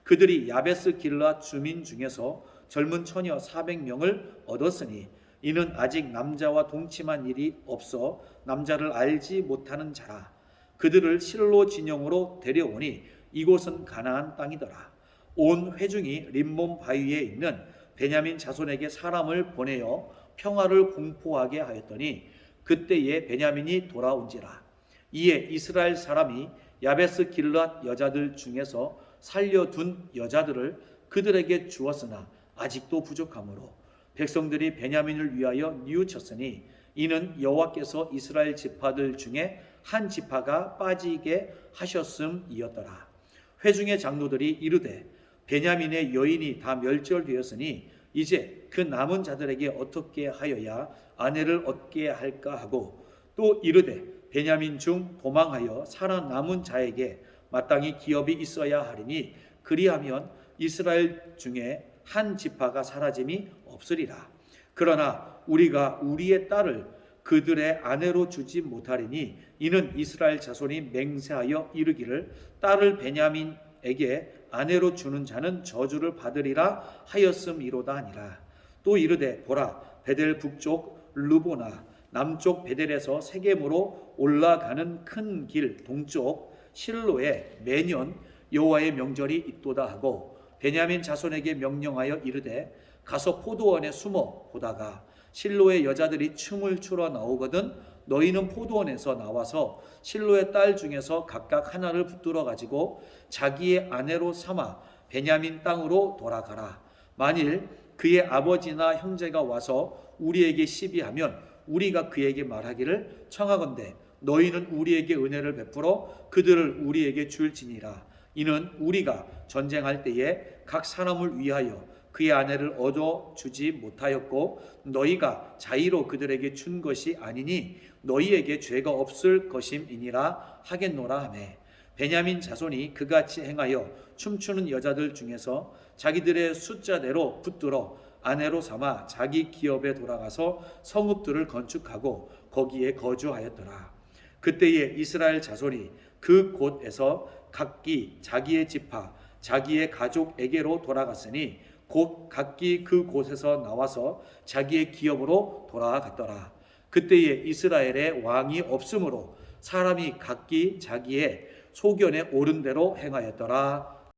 그들이 야베스 길르앗 주민 중에서 젊은 처녀 400명을 얻었으니 이는 아직 남자와 동침한 일이 없어 남자를 알지 못하는 자라. 그들을 실로 진영으로 데려오니 이곳은 가나안 땅이더라. 온 회중이 림몬 바위에 있는 베냐민 자손에게 사람을 보내어 평화를 공포하게 하였더니 그때에 베냐민이 돌아온지라. 이에 이스라엘 사람이 야베스 길르앗 여자들 중에서 살려둔 여자들을 그들에게 주었으나 아직도 부족하므로 백성들이 베냐민을 위하여 뉘우쳤으니 이는 여호와께서 이스라엘 지파들 중에 한 지파가 빠지게 하셨음이었더라. 회중의 장로들이 이르되 베냐민의 여인이 다 멸절되었으니 이제 그 남은 자들에게 어떻게 하여야 아내를 얻게 할까 하고 또 이르되 베냐민 중 도망하여 살아남은 자에게 마땅히 기업이 있어야 하리니 그리하면 이스라엘 중에 한 지파가 사라짐이 없으리라. 그러나 우리가 우리의 딸을 그들의 아내로 주지 못하리니 이는 이스라엘 자손이 맹세하여 이르기를 딸을 베냐민에게 아내로 주는 자는 저주를 받으리라 하였음이로다 하니라. 또 이르되 보라 베델 북쪽 르보나 남쪽 베델에서 세겜으로 올라가는 큰 길 동쪽 실로에 매년 여호와의 명절이 있도다 하고 베냐민 자손에게 명령하여 이르되 가서 포도원에 숨어 보다가 실로의 여자들이 춤을 추러 나오거든 너희는 포도원에서 나와서 실로의 딸 중에서 각각 하나를 붙들어 가지고 자기의 아내로 삼아 베냐민 땅으로 돌아가라. 만일 그의 아버지나 형제가 와서 우리에게 시비하면 우리가 그에게 말하기를 청하건대 너희는 우리에게 은혜를 베풀어 그들을 우리에게 줄지니라. 이는 우리가 전쟁할 때에 각 사람을 위하여 그의 아내를 얻어주지 못하였고 너희가 자의로 그들에게 준 것이 아니니 너희에게 죄가 없을 것임이니라 하겠노라 하매 베냐민 자손이 그같이 행하여 춤추는 여자들 중에서 자기들의 숫자대로 붙들어 아내로 삼아 자기 기업에 돌아가서 성읍들을 건축하고 거기에 거주하였더라. 그때에 이스라엘 자손이 그 곳에서 각기 자기의 지파 자기의 가족에게로 돌아갔으니 곧 각기 그 곳에서 나와서 자기의 기업으로 돌아갔더라. 그때에 이스라엘에 왕이 없으므로 사람이 각기 자기의 소견에 옳은 대로 행하였더라.